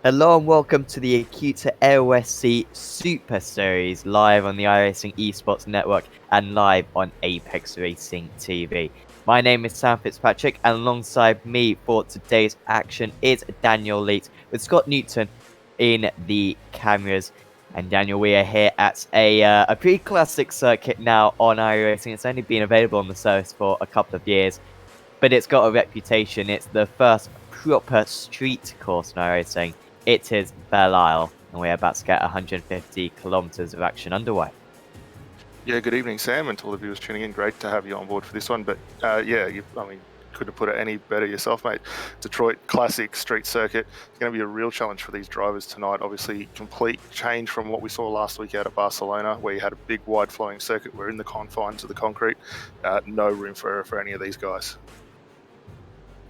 Hello and welcome to the Acuta AOSC Super Series live on the iRacing Esports Network and live on Apex Racing TV. My name is Sam Fitzpatrick and alongside me for today's action is Daniel Leet with Scott Newton in the cameras. And Daniel, we are here at a pretty classic circuit now on iRacing. It's only been available on the service for a couple of years, but it's got a reputation. It's the first proper street course in iRacing. It is Belle, and we're about to get 150 kilometers of action underway. Yeah, good evening, Sam, and to all the viewers tuning in. Great to have you on board for this one. But couldn't have put it any better yourself, mate. Detroit classic street circuit. It's going to be a real challenge for these drivers tonight. Obviously, complete change from what we saw last week out of Barcelona, where you had a big, wide flowing circuit. We're in the confines of the concrete. No room for any of these guys.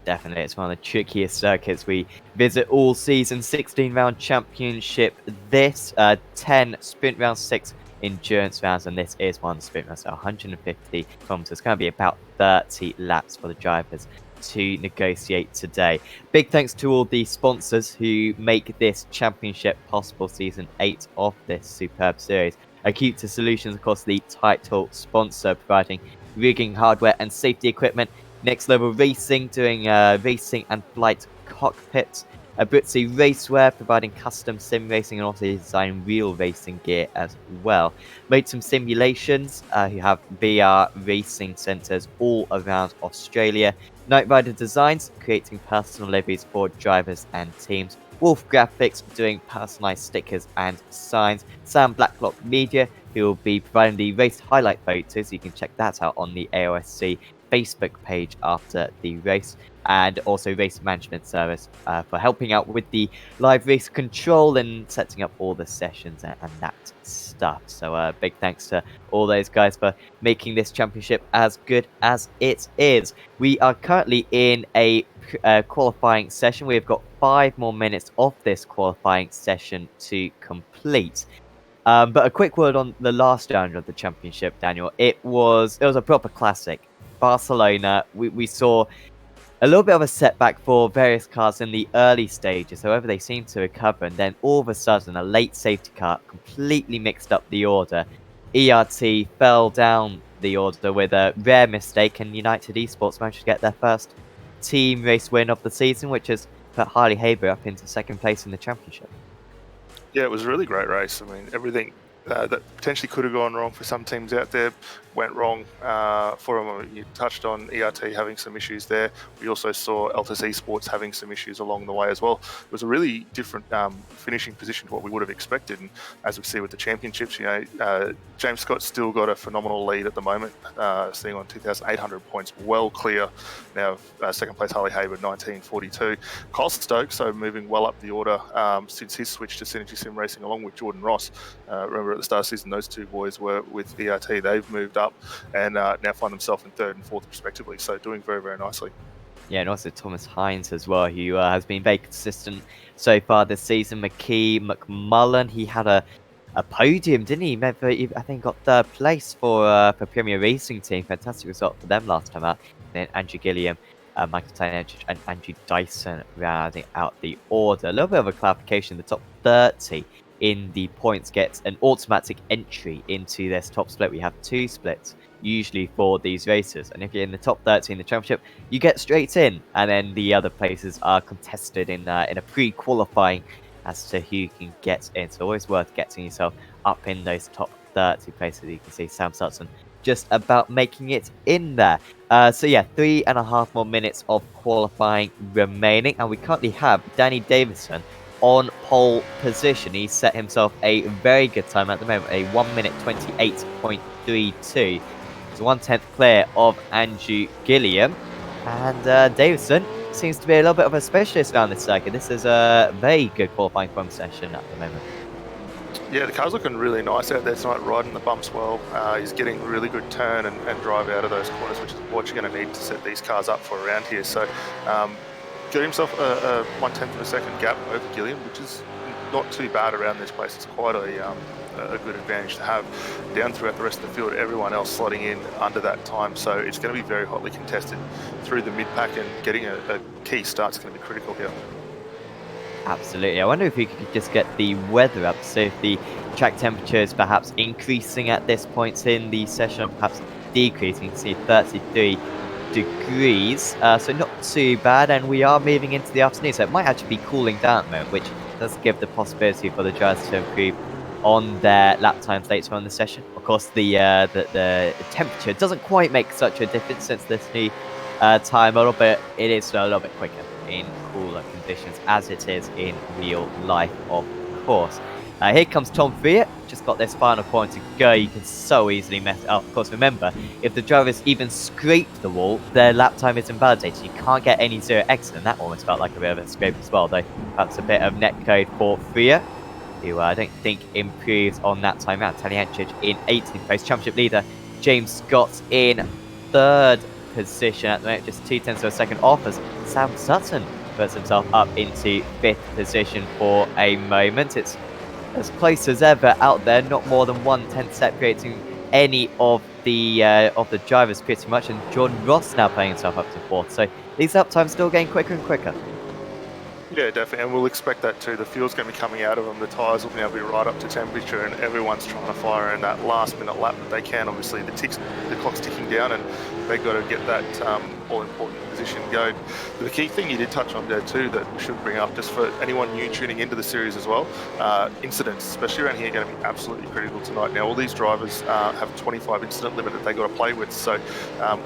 Definitely, it's one of the trickiest circuits we visit all season. 16-round championship, this 10 sprint round, 6 endurance rounds, and this is one sprint round, so 150 kilometers. It's going to be about 30 laps for the drivers to negotiate today. Big thanks to all the sponsors who make this championship possible. Season 8 of this superb series. Acuta Solutions, of course, the title sponsor, providing rigging hardware and safety equipment. Next Level Racing, doing racing and flight cockpits. Britzy Racewear, providing custom sim racing and also designing real racing gear as well. Made some simulations, who have VR racing centres all around Australia. Night Rider Designs, creating personal liveries for drivers and teams. Wolf Graphics, doing personalised stickers and signs. Sam Blacklock Media, who will be providing the race highlight photos. You can check that out on the AOSC Facebook page after the race, and also race management service for helping out with the live race control and setting up all the sessions and that stuff. So big thanks to all those guys for making this championship as good as it is. We are currently in a qualifying session. We've got 5 more minutes of this qualifying session to complete. But a quick word on the last round of the championship, Daniel. It was a proper classic. Barcelona, we saw a little bit of a setback for various cars in the early stages. However, they seemed to recover, and then all of a sudden, a late safety car completely mixed up the order. ERT fell down the order with a rare mistake, and United Esports managed to get their first team race win of the season, which has put Harley Haber up into second place in the championship. Yeah, it was a really great race. I mean, everything that potentially could have gone wrong for some teams out there went wrong for them. You touched on ERT having some issues there. We also saw Altus Esports having some issues along the way as well. It was a really different finishing position to what we would have expected. And as we see with the championships, James Scott's still got a phenomenal lead at the moment, sitting on 2,800 points, well clear now. Second place Harley Haber, 1942. Kyle Stokes, so moving well up the order since his switch to Synergy Sim Racing, along with Jordan Ross. Remember at the start of the season, those two boys were with ERT. They've moved up and now find themselves in 3rd and 4th respectively, so doing very, very nicely. Yeah, and also Thomas Hines as well, who has been very consistent so far this season. McMullen, he had a podium, didn't he? I think got 3rd place for Premier Racing Team. Fantastic result for them last time out. And then Andrew Gilliam, Michael Tyne, and Andrew Dyson rounding out the order. A little bit of a clarification: the top 30 in the points gets an automatic entry into this top split. We have 2 splits usually for these races, and if you're in the top 30 in the championship, you get straight in, and then the other places are contested in a pre-qualifying as to who can get in. So always worth getting yourself up in those top 30 places. You can see Sam Sutton just about making it in there. So yeah, 3.5 more minutes of qualifying remaining, and we currently have Danny Davison on pole position. He set himself a very good time at the moment, a 1 minute 28.32. He's 1/10 clear of Andrew Gilliam, and Davison seems to be a little bit of a specialist around this circuit. This is a very good qualifying from session at the moment. Yeah, the car's looking really nice out there tonight, riding the bumps well. He's getting really good turn and drive out of those corners, which is what you're going to need to set these cars up for around here. So got himself a 1/10 of a second gap over Gilliam, which is not too bad around this place. It's quite a good advantage to have. Down throughout the rest of the field, everyone else slotting in under that time. So it's going to be very hotly contested through the mid-pack, and getting a key start is going to be critical here. Absolutely. I wonder if we could just get the weather up, so if the track temperature is perhaps increasing at this point in the session, or perhaps decreasing. You can see 33 degrees, so not too bad, and we are moving into the afternoon, so it might actually be cooling down at the moment, which does give the possibility for the drivers to improve on their lap times later on in the session. Of course, the temperature doesn't quite make such a difference since this new time model, but it is a little bit quicker in cooler conditions as it is in real life, of course. Here comes Tom Freer, just got this final point to go. You can so easily mess it up. Of course, remember, if the drivers even scrape the wall, their lap time is invalidated. You can't get any zero exit, and that almost felt like a bit of a scrape as well, though perhaps a bit of netcode for Freer, who I don't think improves on that time out. Taliancic in 18th place. Championship leader James Scott in 3rd position at the moment, just 0.2 of a second off as Sam Sutton puts himself up into 5th position for a moment. It's as close as ever out there, not more than 1/10 separating any of the drivers pretty much, and John Ross now playing himself up to 4th. So these lap times still getting quicker and quicker. Yeah, definitely, and we'll expect that too. The fuel's going to be coming out of them, the tyres will now be right up to temperature, and everyone's trying to fire in that last-minute lap that they can. Obviously, the clock's ticking down, and they've got to get that all-important position going. The key thing you did touch on there too that we should bring up, just for anyone new tuning into the series as well, incidents, especially around here, are going to be absolutely critical tonight. Now, all these drivers have a 25 incident limit that they've got to play with, so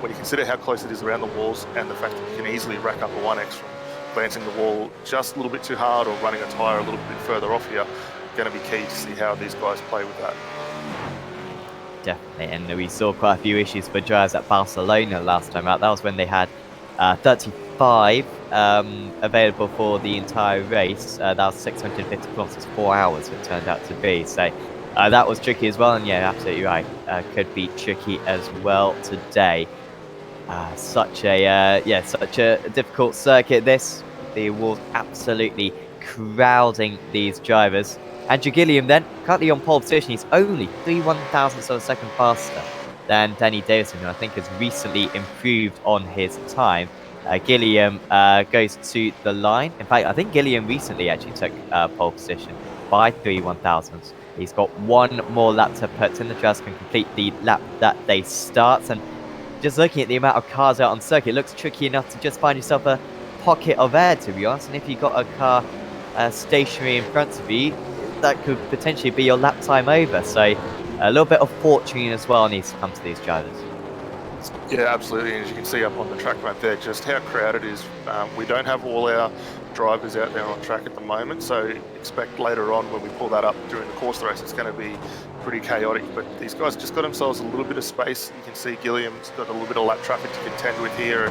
when you consider how close it is around the walls and the fact that you can easily rack up a 1x from glancing the wall just a little bit too hard or running a tyre a little bit further off here, going to be key to see how these guys play with that. Definitely, and we saw quite a few issues for drivers at Barcelona last time out. That was when they had 35 available for the entire race. That was 650 kilometers, 4 hours it turned out to be. So that was tricky as well, and yeah, absolutely right. Could be tricky as well today. Such a difficult circuit. This, the walls absolutely crowding these drivers. Andrew Gilliam then currently on pole position. He's only 3/1000ths of a second faster than Danny Davison, who I think has recently improved on his time. Gilliam goes to the line. In fact, I think Gilliam recently actually took pole position by 3/1000ths. He's got one more lap to put in. The drivers can complete the lap that they start, and just looking at the amount of cars out on circuit, it looks tricky enough to just find yourself a pocket of air, to be honest. And if you've got a car stationary in front of you, that could potentially be your lap time over. So a little bit of fortune as well needs to come to these drivers. Yeah, absolutely. And as you can see up on the track right there, just how crowded it is. We don't have all our drivers out there on track at the moment, so expect later on when we pull that up during the course of the race, it's going to be pretty chaotic. But these guys just got themselves a little bit of space. You can see Gilliam's got a little bit of lap traffic to contend with here,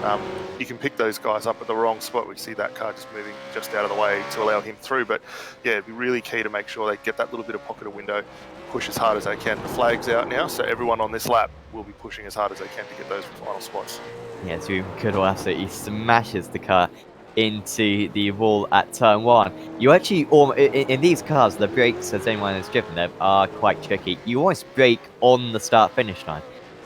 and you can pick those guys up at the wrong spot. We see that car just moving just out of the way to allow him through. But yeah, it'd be really key to make sure they get that little bit of pocket of window, push as hard as they can. The flag's out now, so everyone on this lap will be pushing as hard as they can to get those final spots. Yeah, Zoom absolutely smashes the car into the wall at turn 1. You actually, in these cars, the brakes, as anyone has driven them, are quite tricky. You almost brake on the start-finish line.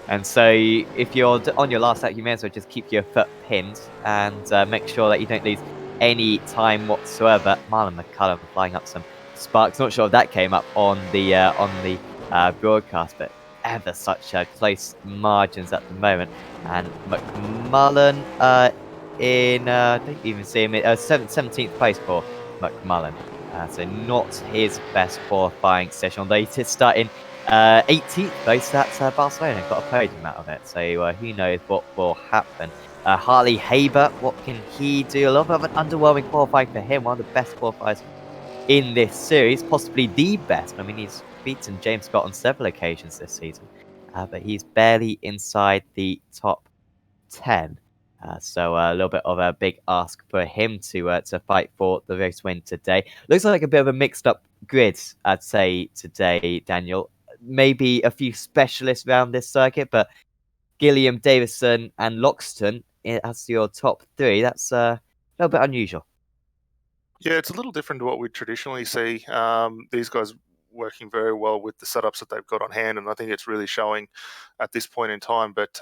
And so if you're on your last lap, you may as well just keep your foot pinned and make sure that you don't lose any time whatsoever. Marlon McCullum flying up some sparks. Not sure if that came up on the broadcast, but ever such close margins at the moment. And McMullen I don't even see him, 17th place for McMullen. So not his best qualifying session, although he did start in 18th place at Barcelona, got a podium out of it. So who knows what will happen. Harley Haber, what can he do? A lot of an underwhelming qualifying for him, one of the best qualifiers in this series, possibly the best. I mean, he's beaten James Scott on several occasions this season, but he's barely inside the top 10. So a little bit of a big ask for him to fight for the race win today. Looks like a bit of a mixed up grid, I'd say, today, Daniel. Maybe a few specialists around this circuit, but Gilliam, Davison, and Loxton as your top 3. That's a little bit unusual. Yeah, it's a little different to what we traditionally see. These guys working very well with the setups that they've got on hand, and I think it's really showing at this point in time. But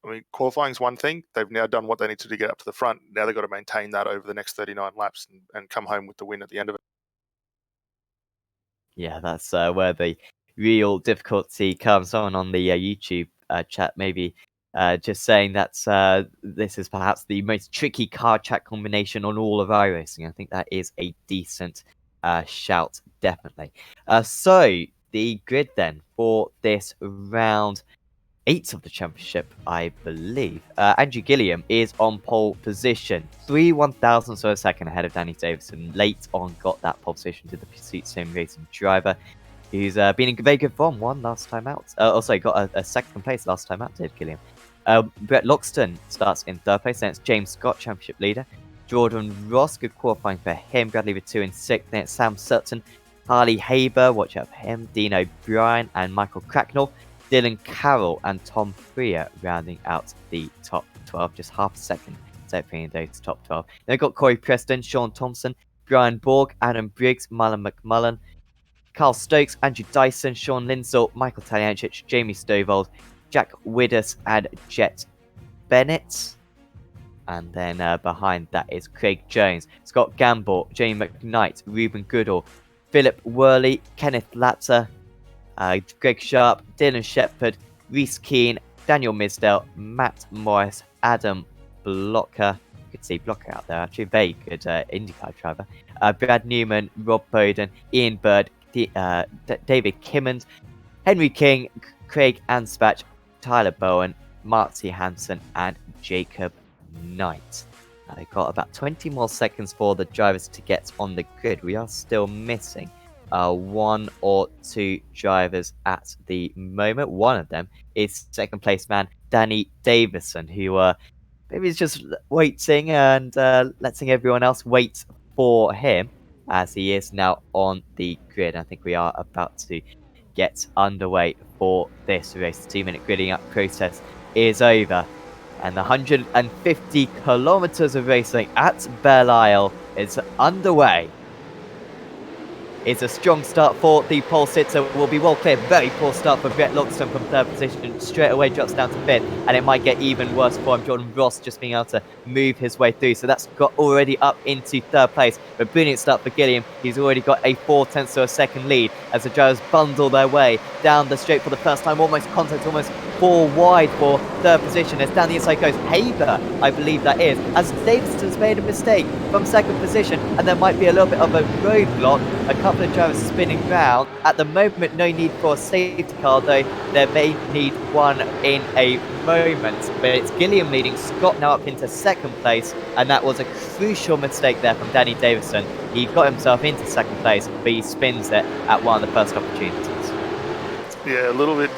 I mean, qualifying's one thing. They've now done what they need to get up to the front. Now they've got to maintain that over the next 39 laps and come home with the win at the end of it. Yeah, that's where the real difficulty comes. Someone on the YouTube chat maybe just saying that this is perhaps the most tricky car track combination on all of iRacing. I think that is a decent shout, definitely. So the grid then for this round 8 of the championship, I believe. Andrew Gilliam is on pole position, 3/1000ths of a second ahead of Danny Davison. Late on got that pole position to the Pursuit Sim Racing driver, who's been in very good form, won last time out. Also got a second place last time out, did Gilliam. Brett Loxton starts in 3rd place, then it's James Scott, championship leader. Jordan Ross, good qualifying for him. Bradley with 2 in 6th, then it's Sam Sutton, Harley Haber, watch out for him, Dean O'Brien and Michael Cracknell. Dylan Carroll and Tom Freer rounding out the top 12, just half a second separating those top 12. Then we've got Corey Preston, Sean Thompson, Brian Borg, Adam Briggs, Marlon McMullen, Carl Stokes, Andrew Dyson, Sean Lindsell, Michael Taliancic, Jamie Stovold, Jack Widdus, and Jet Bennett. And then behind that is Craig Jones, Scott Gamble, Jamie McKnight, Ruben Goodall, Philip Worley, Kenneth Latzer, Greg Sharp, Dylan Shepherd, Reese Keane, Daniel Misdale, Matt Morris, Adam Blocker. You could see Blocker out there, actually. Very good IndyCar driver. Brad Newman, Rob Bowden, Ian Bird, David Kimmons, Henry King, Craig Anspach, Tyler Bowen, Marty Hansen, and Jacob Knight. They've got about 20 more seconds for the drivers to get on the grid. We are still missing 1 or 2 drivers at the moment. One of them is second place man Danny Davison, who maybe is just waiting and letting everyone else wait for him, as he is now on the grid. I think we are about to get underway for this race. The 2-minute gridding up process is over, and the 150 kilometers of racing at Belle Isle is underway. It's a strong start for the pole sitter. Will be well clear. Very poor start for Brett Loxton from 3rd position. Straight away drops down to 5th, and it might get even worse for him. Jordan Ross just being able to move his way through. So that's got already up into 3rd place. But brilliant start for Gilliam. He's already got a 4/10 of a second lead as the drivers bundle their way down the straight for the first time. Almost contact, almost 4 wide for 3rd position. As down the inside goes Haber, I believe that is. As Davison's made a mistake from 2nd position, and there might be a little bit of a roadblock. A couple of drivers spinning round. At the moment, no need for a safety car, though there may need one in a moment. But it's Gilliam leading, Scott now up into 2nd place, and that was a crucial mistake there from Danny Davison. He got himself into 2nd place, but he spins it at one of the first opportunities. Yeah, a little bit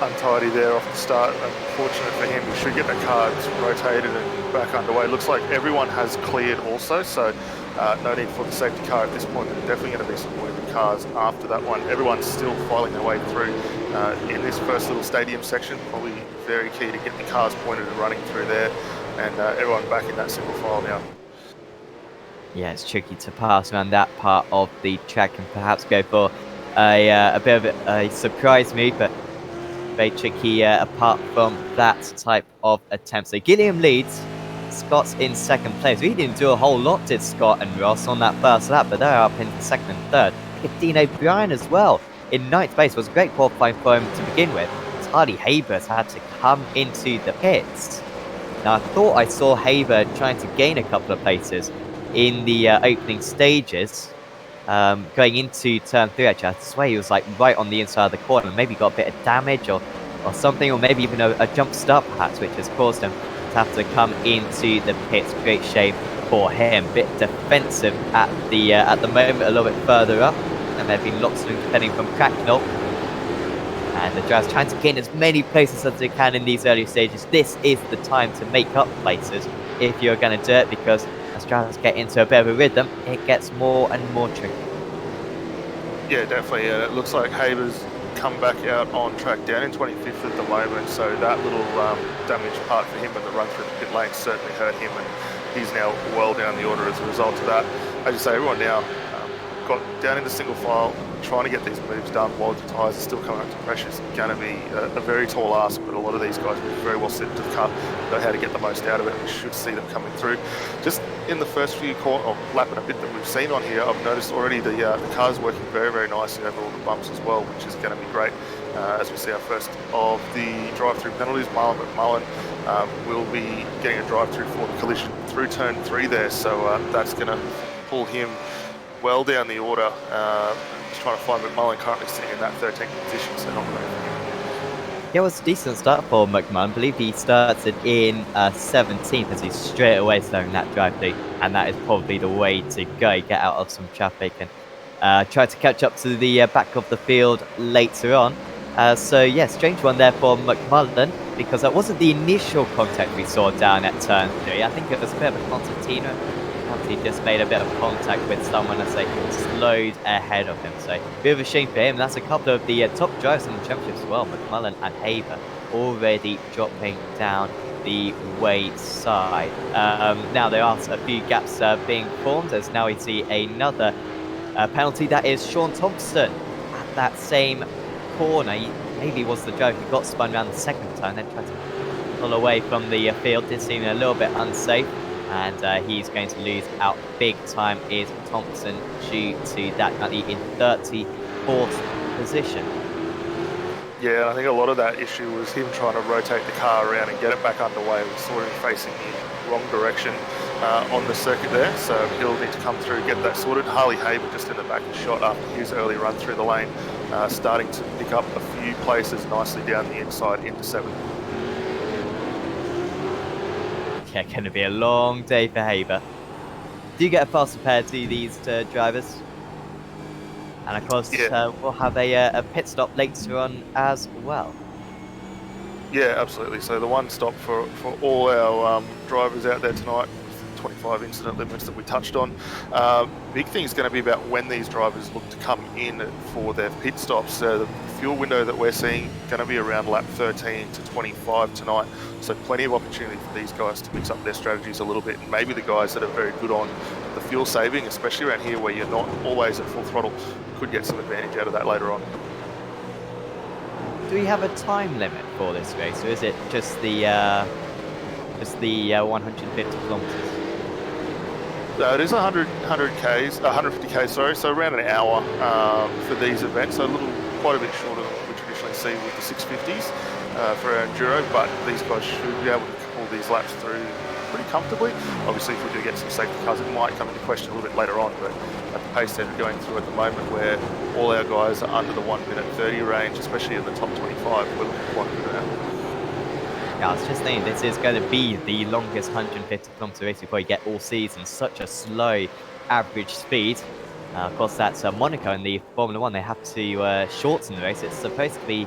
untidy there off the start. Unfortunate for him. We should get the cars rotated and back underway. Looks like everyone has cleared also, so no need for the safety car at this point. There's definitely going to be some moving cars after that one. Everyone's still filing their way through in this first little stadium section. Probably very key to get the cars pointed and running through there, and everyone back in that single file now. Yeah, it's tricky to pass around that part of the track and perhaps go for a bit of a surprise move, but very tricky apart from that type of attempt. So Gilliam leads, Scott's in 2nd place. We didn't do a whole lot, did Scott and Ross, on that first lap, but they're up into 2nd and 3rd. Look at Dean O'Brien as well in 9th place. It was a great qualifying for him to begin with. Harley Haber's had to come into the pits. Now, I thought I saw Haber trying to gain a couple of places in the opening stages. Going into turn 3, actually, I swear he was like right on the inside of the corner. Maybe got a bit of damage or something, or maybe even a jump start perhaps, which has caused him to have to come into the pits. Great shame for him. Bit defensive at the moment, a little bit further up, and they've been lots of defending from Cracknell. And the drivers trying to gain as many places as they can in these early stages. This is the time to make up places if you're going to do it, because as drivers get into a bit of a rhythm, it gets more and more tricky. Yeah, definitely. It looks like Haber's come back out on track down in 25th at the moment, so that little damage part for him and the run through the pit lane certainly hurt him, and he's now well down the order as a result of that. As you say, everyone now got down into single file, trying to get these moves done while the tyres are still coming up to pressure is going to be a very tall ask, but a lot of these guys are very well suited to the car, know how to get the most out of it. We should see them coming through. Just in the first few lap and a bit that we've seen on here, I've noticed already the car's working very, very nicely over all the bumps as well, which is going to be great. As we see our first of the drive-through penalties, Marlon McMullen will be getting a drive-through for the collision through turn 3 there, so that's going to pull him well down the order. Just trying to find McMullen currently sitting in that 13th position, so not great for him. Yeah, it was a decent start for McMullen. I believe he started in 17th as he's straight away slowing that drive-through, and that is probably the way to go, get out of some traffic and try to catch up to the back of the field later on. So yeah, strange one there for McMullen, because that wasn't the initial contact we saw down at turn 3. I think it was a bit of a concertina. He just made a bit of contact with someone as they slowed ahead of him. So a bit of a shame for him. That's a couple of the top drivers in the championship as well. McMullen and Haber already dropping down the wayside. Now there are a few gaps being formed, as now we see another penalty. That is Sean Thompson at that same corner. He maybe was the driver who got spun around the second time, then tried to pull away from the field. Did seem a little bit unsafe, and he's going to lose out big time. Is Thompson due to that, currently in 34th position. Yeah, I think a lot of that issue was him trying to rotate the car around and get it back underway. We saw him facing the wrong direction on the circuit there, so he'll need to come through, get that sorted. Harley Haber just in the back of the shot after his early run through the lane, starting to pick up a few places nicely down the inside into 7th. Yeah, going to be a long day for Haber. Do you get a faster pair to these drivers? And of course, yeah. We'll have a pit stop later on as well. Yeah, absolutely. So the one stop for all our drivers out there tonight, 25 incident limits that we touched on. Big thing is going to be about when these drivers look to come in for their pit stops. So the fuel window that we're seeing going to be around lap 13 to 25 tonight. So plenty of opportunity for these guys to mix up their strategies a little bit. And maybe the guys that are very good on the fuel saving, especially around here where you're not always at full throttle, could get some advantage out of that later on. Do we have a time limit for this race, or is it just the 150 kilometers? It is 150 k's, sorry, so around an hour for these events, so quite a bit shorter than what we traditionally see with the 650s for our enduro, but these guys should be able to pull these laps through pretty comfortably. Obviously, if we do get some safety cars, it might come into question a little bit later on, but at the pace they're going through at the moment, where all our guys are under the 1 minute 30 range, especially in the top 25, we're looking quite good now. Yeah, I was just thinking, this is going to be the longest 150 kilometer race before you get all season. Such a slow average speed. Of course, that's Monaco in the Formula 1. They have to shorten the race. It's supposed to be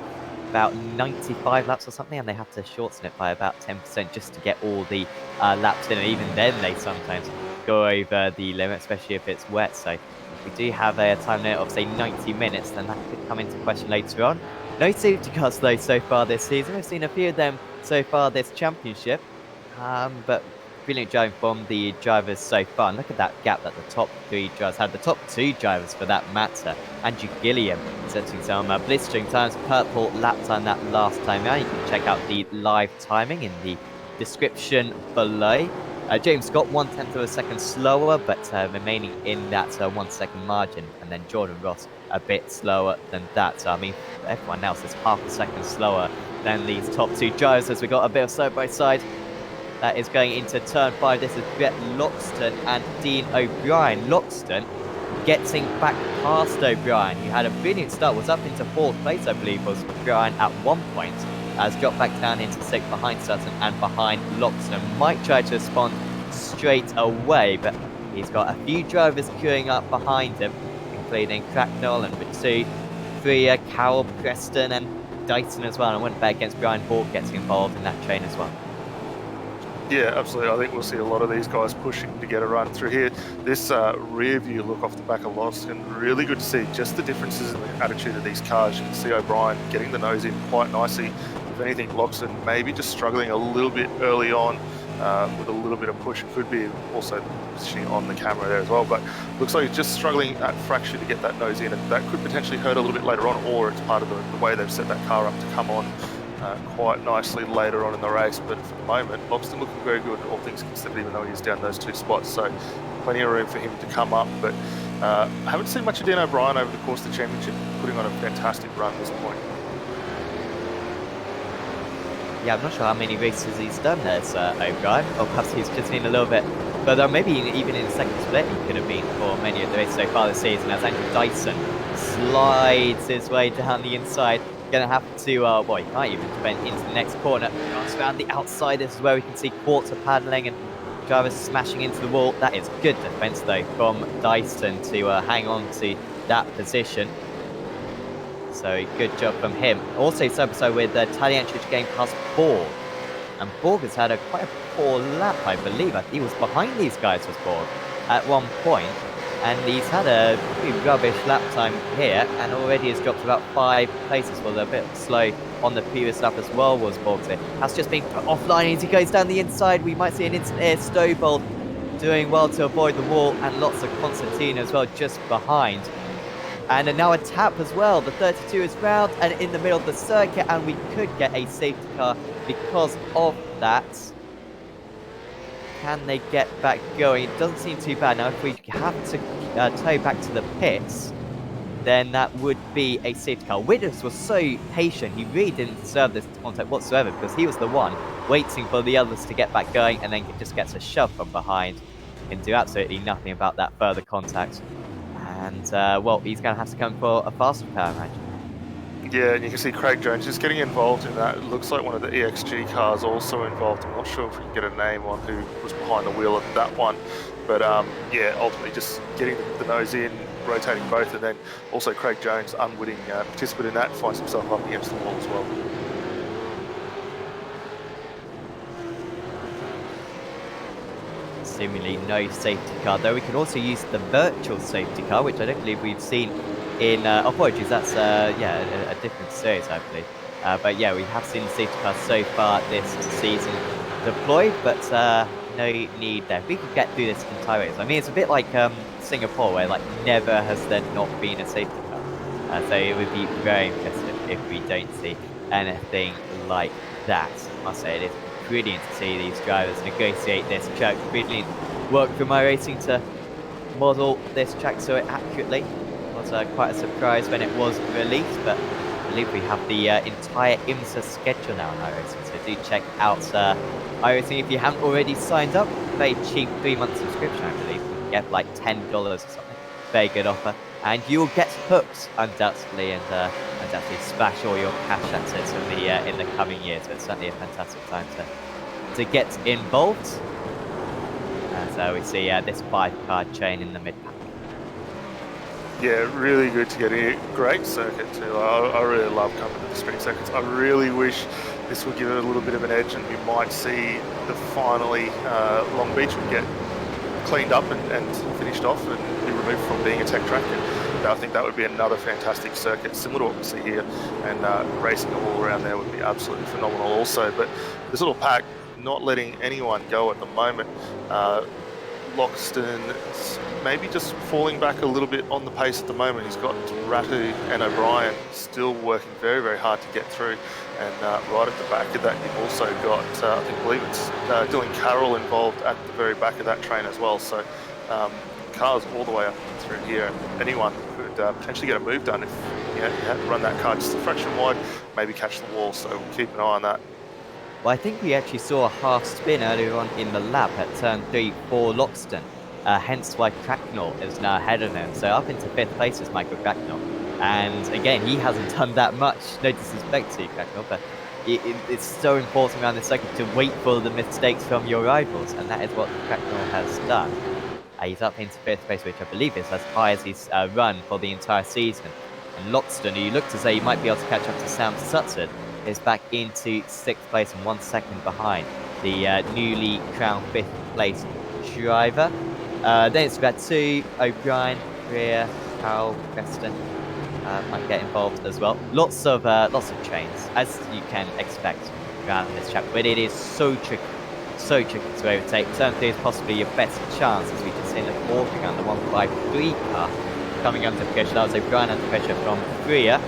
about 95 laps or something, and they have to shorten it by about 10% just to get all the laps in. And even then, they sometimes go over the limit, especially if it's wet. So if we do have a time limit of, say, 90 minutes, then that could come into question later on. No safety cars, though, so far this season. We've seen a few of them so far this championship, but brilliant driving from the drivers so far. And look at that gap that the top 3 drivers had. The top 2 drivers, for that matter. Andrew Gilliam setting some blistering times, purple lap time that last time out. You can check out the live timing in the description below. James Scott 1/10 of a second slower, but remaining in that 1 second margin. And then Jordan Ross a bit slower than that. So, I mean, everyone else is half a second slower than these top 2 drivers, as we got a bit of side by side. That is going into turn 5. This is Brett Loxton and Dean O'Brien. Loxton getting back past O'Brien, who had a brilliant start, was up into 4th place, I believe, was O'Brien at one point, has dropped back down into 6th behind Sutton and behind Loxton. Might try to respond straight away, but he's got a few drivers queuing up behind him, including Cracknell and Ritu, Freya, Carroll, Preston and Dyson as well. And I went back against Brian Hawke getting involved in that train as well. Yeah, absolutely. I think we'll see a lot of these guys pushing to get a run through here. This rear view look off the back of Loxton, really good to see just the differences in the attitude of these cars. You can see O'Brien getting the nose in quite nicely. If anything, Loxton maybe just struggling a little bit early on with a little bit of push. It could be also positioning on the camera there as well, but looks like he's just struggling at fracture to get that nose in, and that could potentially hurt a little bit later on, or it's part of the way they've set that car up to come on quite nicely later on in the race. But for the moment, Loxton looking very good, all things considered, even though he's down those 2 spots, so plenty of room for him to come up. But I haven't seen much of Dan O'Brien over the course of the championship, putting on a fantastic run at this point. Yeah, I'm not sure how many races he's done as O'Brien, or perhaps he's just been a little bit further, maybe even in the second split he could have been for many of the races so far this season, as Andrew Dyson slides his way down the inside. Going to have to, well, he might even defend into the next corner. Runs around the outside, this is where we can see Quartz paddling and drivers smashing into the wall. That is good defense though from Dyson to hang on to that position. So good job from him. Also so with Talianchich getting past Borg. And Borg has had quite a poor lap, I believe. I think he was behind these guys, was Borg, at one point. And he's had a pretty rubbish lap time here, and already has dropped about 5 places. Well, a bit slow on the previous lap as well, was Borg there. Has just been put offline as he goes down the inside. We might see an instant air. Stobold doing well to avoid the wall, and lots of Constantino as well just behind. And now a tap as well. The 32 is round and in the middle of the circuit, and we could get a safety car because of that. Can they get back going? It doesn't seem too bad. Now, if we have to tow back to the pits, then that would be a safety car. Widders was so patient. He really didn't deserve this contact whatsoever, because he was the one waiting for the others to get back going, and then just gets a shove from behind and do absolutely nothing about that further contact. And, well, he's going to have to come for a faster power match. Yeah, and you can see Craig Jones just getting involved in that. It looks like one of the EXG cars also involved. I'm not sure if we can get a name on who was behind the wheel of that one. But, yeah, ultimately just getting the nose in, rotating both, and then also Craig Jones, unwitting participant in that, finds himself up against the wall as well. Seemingly no safety car, though we can also use the virtual safety car, which I don't believe we've seen in apologies, that's yeah, a different series, I believe. But yeah, we have seen the safety car so far this season deployed, but no need there. If we could get through this entire race, I mean, it's a bit like Singapore, where like never has there not been a safety car. So it would be very impressive if we don't see anything like that. I must say, it is brilliant to see these drivers negotiate this track. Brilliant work from iRacing to model this track so accurately. It was quite a surprise when it was released, but I believe we have the entire IMSA schedule now on iRacing, so do check out iRacing if you haven't already signed up. Very cheap 3-month subscription, I believe. You can get like $10 or something. Very good offer, and you'll get hooked undoubtedly, and undoubtedly splash all your cash assets in the coming years. So it's certainly a fantastic time to get involved. So we see this 5-car chain in the mid-pack. Yeah, really good to get a great circuit too. I really love coming to the sprint circuits. I really wish this would give it a little bit of an edge, and we might see the finally Long Beach would get cleaned up and finished off and be removed from being a tech track. And I think that would be another fantastic circuit, similar to what we see here. And racing all around there would be absolutely phenomenal also. But this little pack, not letting anyone go at the moment. Loxton maybe just falling back a little bit on the pace at the moment. He's got Ratu and O'Brien still working very, very hard to get through. And right at the back of that, you've also got, I believe it's Dylan Carroll involved at the very back of that train as well. So cars all the way up through here. And anyone could potentially get a move done if you had to run that car just a fraction wide, maybe catch the wall. So we'll keep an eye on that. Well, I think we actually saw a half spin earlier on in the lap at turn 3 for Loxton, hence why Cracknell is now ahead of him. So up into 5th place is Michael Cracknell. And again, he hasn't done that much, no disrespect to you, Cracknell, but it's so important around this circuit to wait for the mistakes from your rivals, and that is what Cracknell has done. He's up into 5th place, which I believe is as high as he's run for the entire season. And Loxton, who looked to say he might be able to catch up to Sam Sutton, is back into 6th place and 1 second behind the newly crowned 5th place driver. Then it's Ratu, O'Brien, Greer, Powell, Preston might get involved as well. Lots of chains, as you can expect around this track, but it is so tricky so tricky to overtake. Turn 3 is possibly your best chance, as we can see in the fourth round, the 153 car coming under pressure. That was O'Brien under pressure from Freya.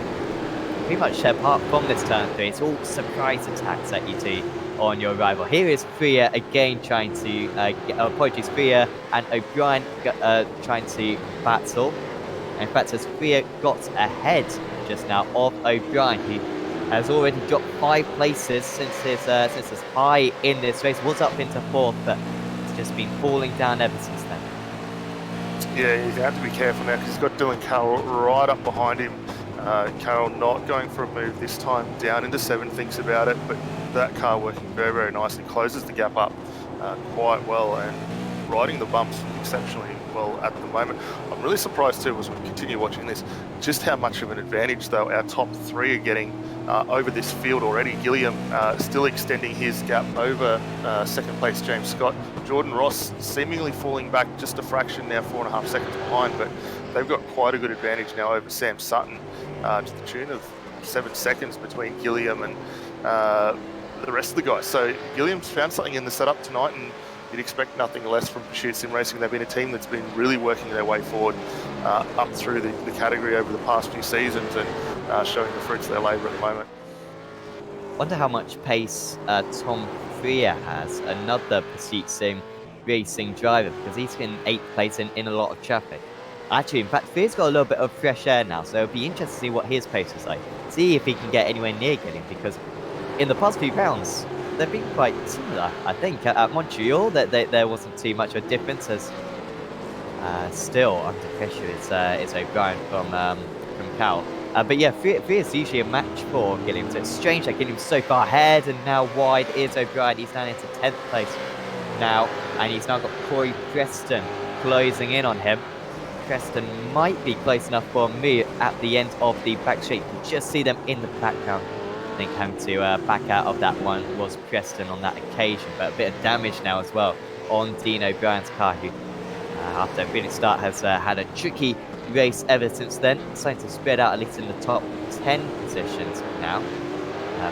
Pretty much apart from this turn 3, it's all surprise attacks that you do on your rival. Here is Freya again trying to, Freya and O'Brien trying to battle. In fact, as Freya got ahead just now of O'Brien, who has already dropped 5 places since his high in this race, was up into 4th, but it's just been falling down ever since then. Yeah, you have to be careful now because he's got Dylan Carroll right up behind him. Carroll not going for a move this time down into 7, thinks about it, but that car working very, very nicely, closes the gap up quite well and riding the bumps exceptionally well at the moment. I'm really surprised too, as we continue watching this, just how much of an advantage though our top 3 are getting over this field already. Gilliam still extending his gap over second place James Scott. Jordan Ross seemingly falling back just a fraction now, 4.5 seconds behind, but they've got quite a good advantage now over Sam Sutton, to the tune of 7 seconds between Gilliam and the rest of the guys. So Gilliam's found something in the setup tonight, and you'd expect nothing less from Pursuit Sim Racing. They've been a team that's been really working their way forward up through the category over the past few seasons and showing the fruits of their labour at the moment. Wonder how much pace Tom Freya has, another Pursuit Sim Racing driver, because he's in 8th place in a lot of traffic. Actually, in fact, Freya's got a little bit of fresh air now, so it'll be interesting to see what his pace is like. See if he can get anywhere near getting, because in the past few rounds, they've been quite similar. I think at Montreal, there wasn't too much of a difference, as still under pressure is O'Brien from Cal. But yeah, Freya's usually a match for Gilliam, so it's strange that Gilliam's so far ahead, and now wide is O'Brien. He's down into 10th place now, and he's now got Corey Preston closing in on him. Preston might be close enough for me at the end of the back straight. You can just see them in the background. I think having to back out of that one was Preston on that occasion, but a bit of damage now as well on Dean O'Brien's car, who after a brilliant start has had a tricky race ever since then, starting to spread out at least in the top 10 positions now.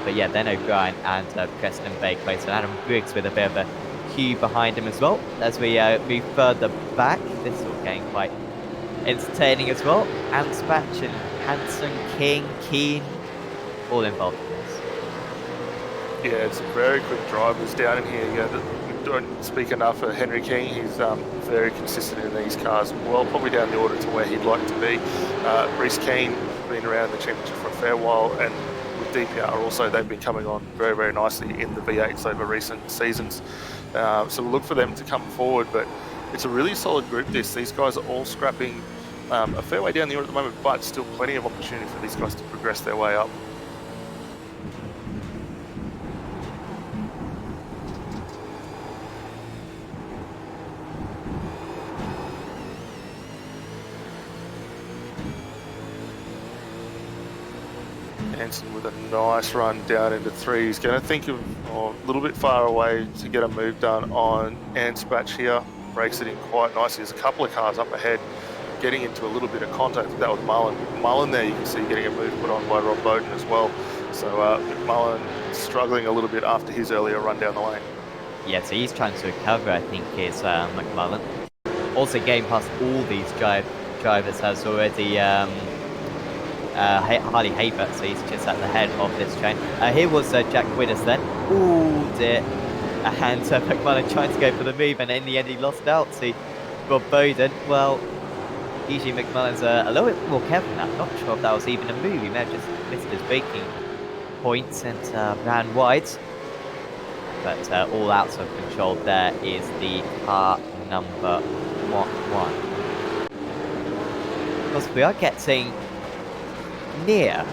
But yeah, then O'Brien and Preston very close, and Adam Briggs with a bit of a queue behind him as well. As we move further back, this is all getting quite entertaining as well. Anspatch and Hanson, King, Keane, all involved in this. Yeah, it's very quick drivers down in here. Yeah, we don't speak enough of Henry King. He's very consistent in these cars. Well, probably down the order to where he'd like to be. Reece Keane been around in the championship for a fair while, and with DPR also, they've been coming on very, very nicely in the V8s over recent seasons. So we'll look for them to come forward, but it's a really solid group this. These guys are all scrapping a fair way down the order at the moment, but still plenty of opportunity for these guys to progress their way up. Hanson with a nice run down into 3. He's going to think of a little bit far away to get a move done on Anspatch here. Breaks it in quite nicely. There's a couple of cars up ahead getting into a little bit of contact. That was Mullen. Mullen there, you can see getting a move put on by Rob Bowden as well. So Mullen struggling a little bit after his earlier run down the lane. Yeah, so he's trying to recover, I think, is McMullen. Also getting past all these drivers has already Harley Haber, so he's just at the head of this train. Here was Jack Widders then. Ooh, dear. And McMullen trying to go for the move, and in the end he lost out to Rob Bowden. Well, usually McMullen's a little bit more careful now. Not sure if that was even a move. He may have just missed his braking points and ran wide. But all out of control there is the car number 1. Of course, we are getting near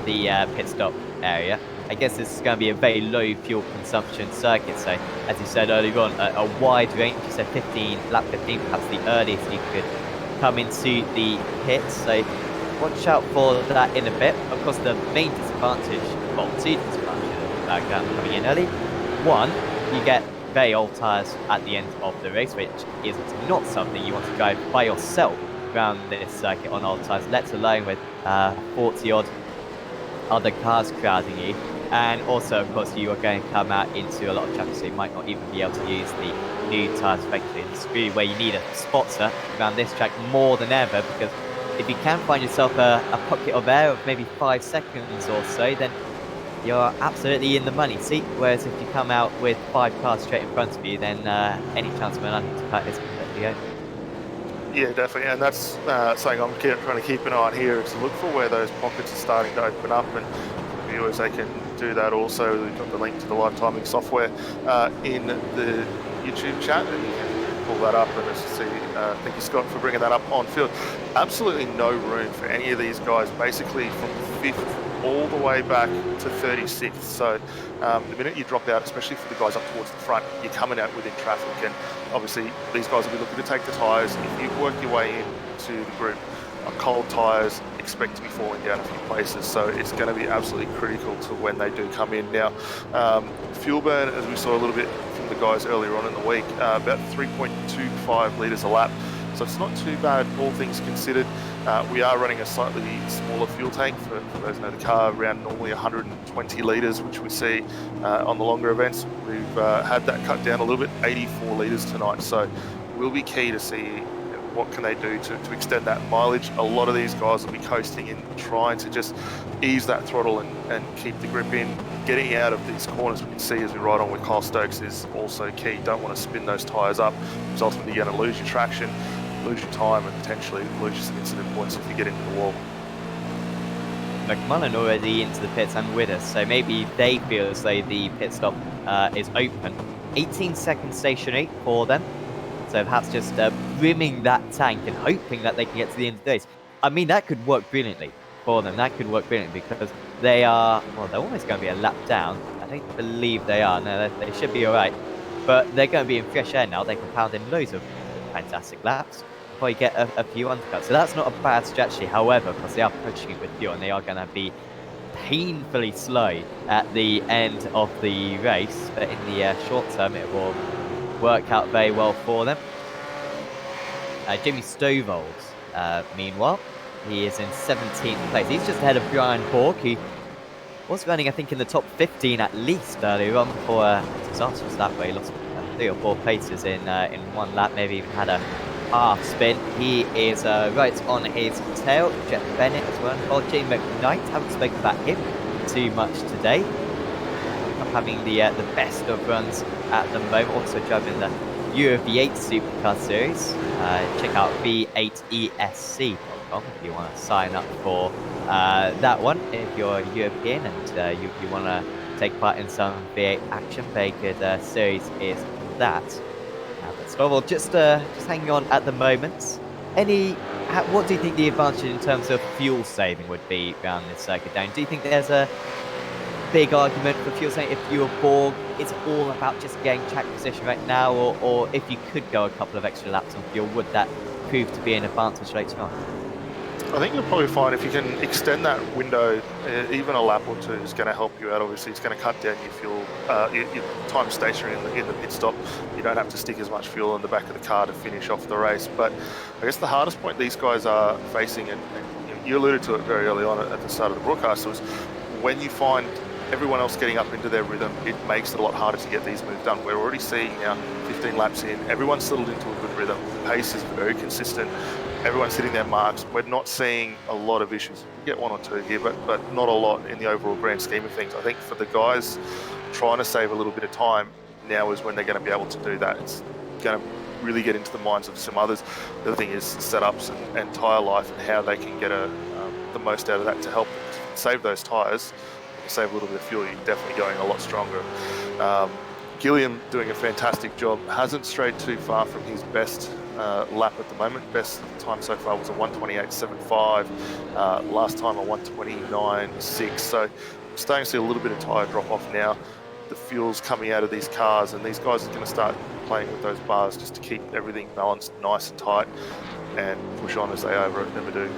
the pit stop area. I guess this is going to be a very low fuel consumption circuit, so as you said earlier on, a wide range. You said lap 15, perhaps the earliest you could come into the pit, so watch out for that in a bit. Of course, the main disadvantage, well, 2 disadvantages about coming in early. 1, you get very old tyres at the end of the race, which is not something you want to drive by yourself around this circuit on old tyres, let alone with 40 odd other cars crowding you. And also, of course, you are going to come out into a lot of traffic, so you might not even be able to use the new tyres effectively in the speed where you need a spotter around this track more than ever, because if you can find yourself a pocket of air of maybe 5 seconds or so, then you're absolutely in the money. See, whereas if you come out with 5 cars straight in front of you, then any chance of an undercut is completely over. Yeah, definitely, and that's something I'm trying to keep an eye on here, is to look for where those pockets are starting to open up, and for viewers, they can do that also. We've got the link to the live timing software in the YouTube chat, and you can pull that up and just see. Thank you, Scott, for bringing that up on field. Absolutely no room for any of these guys, basically from 5th all the way back to 36th. So the minute you drop out, especially for the guys up towards the front, you're coming out within traffic, and obviously these guys will be looking to take the tyres. If you work your way into the group on cold tyres, expect to be falling down a few places, so it's going to be absolutely critical to when they do come in. Now, fuel burn, as we saw a little bit from the guys earlier on in the week, about 3.25 litres a lap, so it's not too bad, all things considered. We are running a slightly smaller fuel tank for those who know the car, around normally 120 litres, which we see on the longer events. We've had that cut down a little bit, 84 litres tonight, so it will be key to see what can they do to extend that mileage. A lot of these guys will be coasting in, trying to just ease that throttle and keep the grip in. Getting out of these corners, we can see as we ride on with Kyle Stokes, is also key. Don't want to spin those tyres up, because ultimately you're going to lose your traction, lose your time, and potentially lose some incident points if you get into the wall. McMullen already into the pits and with us, so maybe they feel as though the pit stop is open. 18 seconds stationary for them, so perhaps just brimming that tank and hoping that they can get to the end of the race. I mean, that could work brilliantly for them. That could work brilliantly, because they are, well, they're almost going to be a lap down. I don't believe they are. No, they should be all right. But they're going to be in fresh air now. They can pound in loads of fantastic laps before you get a few undercuts. So that's not a bad strategy. However, because they are pushing it with fuel, and they are going to be painfully slow at the end of the race. But in the short term, it will work out very well for them. Jimmy Stovall's, meanwhile, he is in 17th place. He's just ahead of Brian Hawke, who was running, I think, in the top 15 at least earlier on for a disastrous lap where he lost 3 or 4 places in one lap, maybe even had a half spin. He is right on his tail. Jeff Bennett as well. Oh, Jay McKnight, haven't spoken about him too much today. Not having the best of runs at the moment. Also driving the Euro V8 Supercar Series. Check out V8ESC.com if you want to sign up for that one. If you're European and you want to take part in some V8 action, very good series is that. But Stovall just hanging on at the moment. What do you think the advantage in terms of fuel saving would be around this circuit down? Do you think there's a big argument for fuel saving if you were Borg? It's all about just getting track position right now, or if you could go a couple of extra laps on fuel, would that prove to be an advantage later on? I think you'll probably find if you can extend that window, even a lap or two is going to help you out. Obviously, it's going to cut down your fuel, your time stationary in the pit stop. You don't have to stick as much fuel in the back of the car to finish off the race. But I guess the hardest point these guys are facing, and you alluded to it very early on at the start of the broadcast, was when you find everyone else getting up into their rhythm, it makes it a lot harder to get these moves done. We're already seeing now 15 laps in, everyone's settled into a good rhythm. The pace is very consistent. Everyone's hitting their marks. We're not seeing a lot of issues. We get 1 or 2 here, but not a lot in the overall grand scheme of things. I think for the guys trying to save a little bit of time, now is when they're going to be able to do that. It's going to really get into the minds of some others. The other thing is setups and tyre life, and how they can get the most out of that to help save those tyres, save a little bit of fuel. You're definitely going a lot stronger. Gilliam doing a fantastic job. Hasn't strayed too far from his best lap at the moment. Best time so far was a 1:28.75. Last time a 1:29.6. So I'm starting to see a little bit of tyre drop off now. The fuel's coming out of these cars, and these guys are going to start playing with those bars just to keep everything balanced nice and tight and push on as they never do.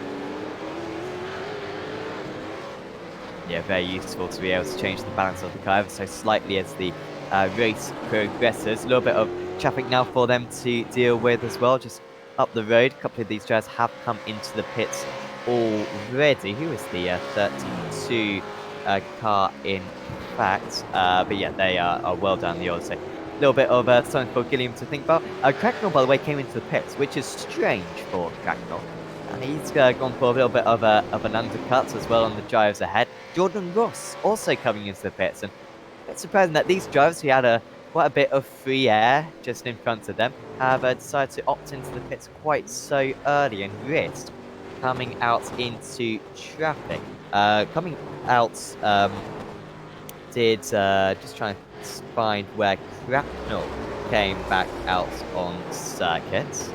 Yeah, very useful to be able to change the balance of the car ever so slightly as the race progresses. A little bit of traffic now for them to deal with as well, just up the road. A couple of these drivers have come into the pits already. Who is the 32 car, in fact. But yeah, they are well down the AOSC. A little bit of something for Gilliam to think about. Cracknell, by the way, came into the pits, which is strange for Cracknell. He's gone for a little bit of an undercut as well on the drives ahead. Jordan Ross also coming into the pits, and it's surprising that these drivers who had quite a bit of free air just in front of them have decided to opt into the pits quite so early and risk coming out into traffic. Coming out, just trying to find where Cracknell came back out on circuit.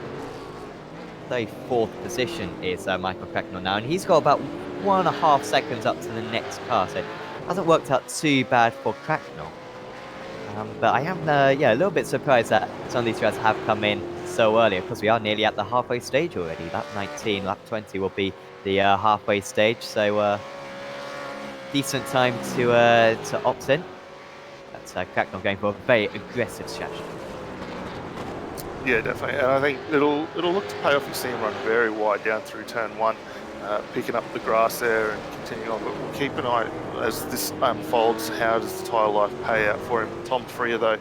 34th position is Michael Cracknell now, and he's got about 1.5 seconds up to the next car, so it hasn't worked out too bad for Cracknell. But I am, a little bit surprised that some of these drivers have come in so early, because we are nearly at the halfway stage already. Lap 19, lap 20 will be the halfway stage, so decent time to opt in. That's Cracknell going for a very aggressive strategy. Yeah, definitely. And I think it'll look to pay off. You see him run very wide down through turn 1, picking up the grass there and continuing on. But we'll keep an eye as this unfolds. How does the tyre life pay out for him? Tom Freer, though,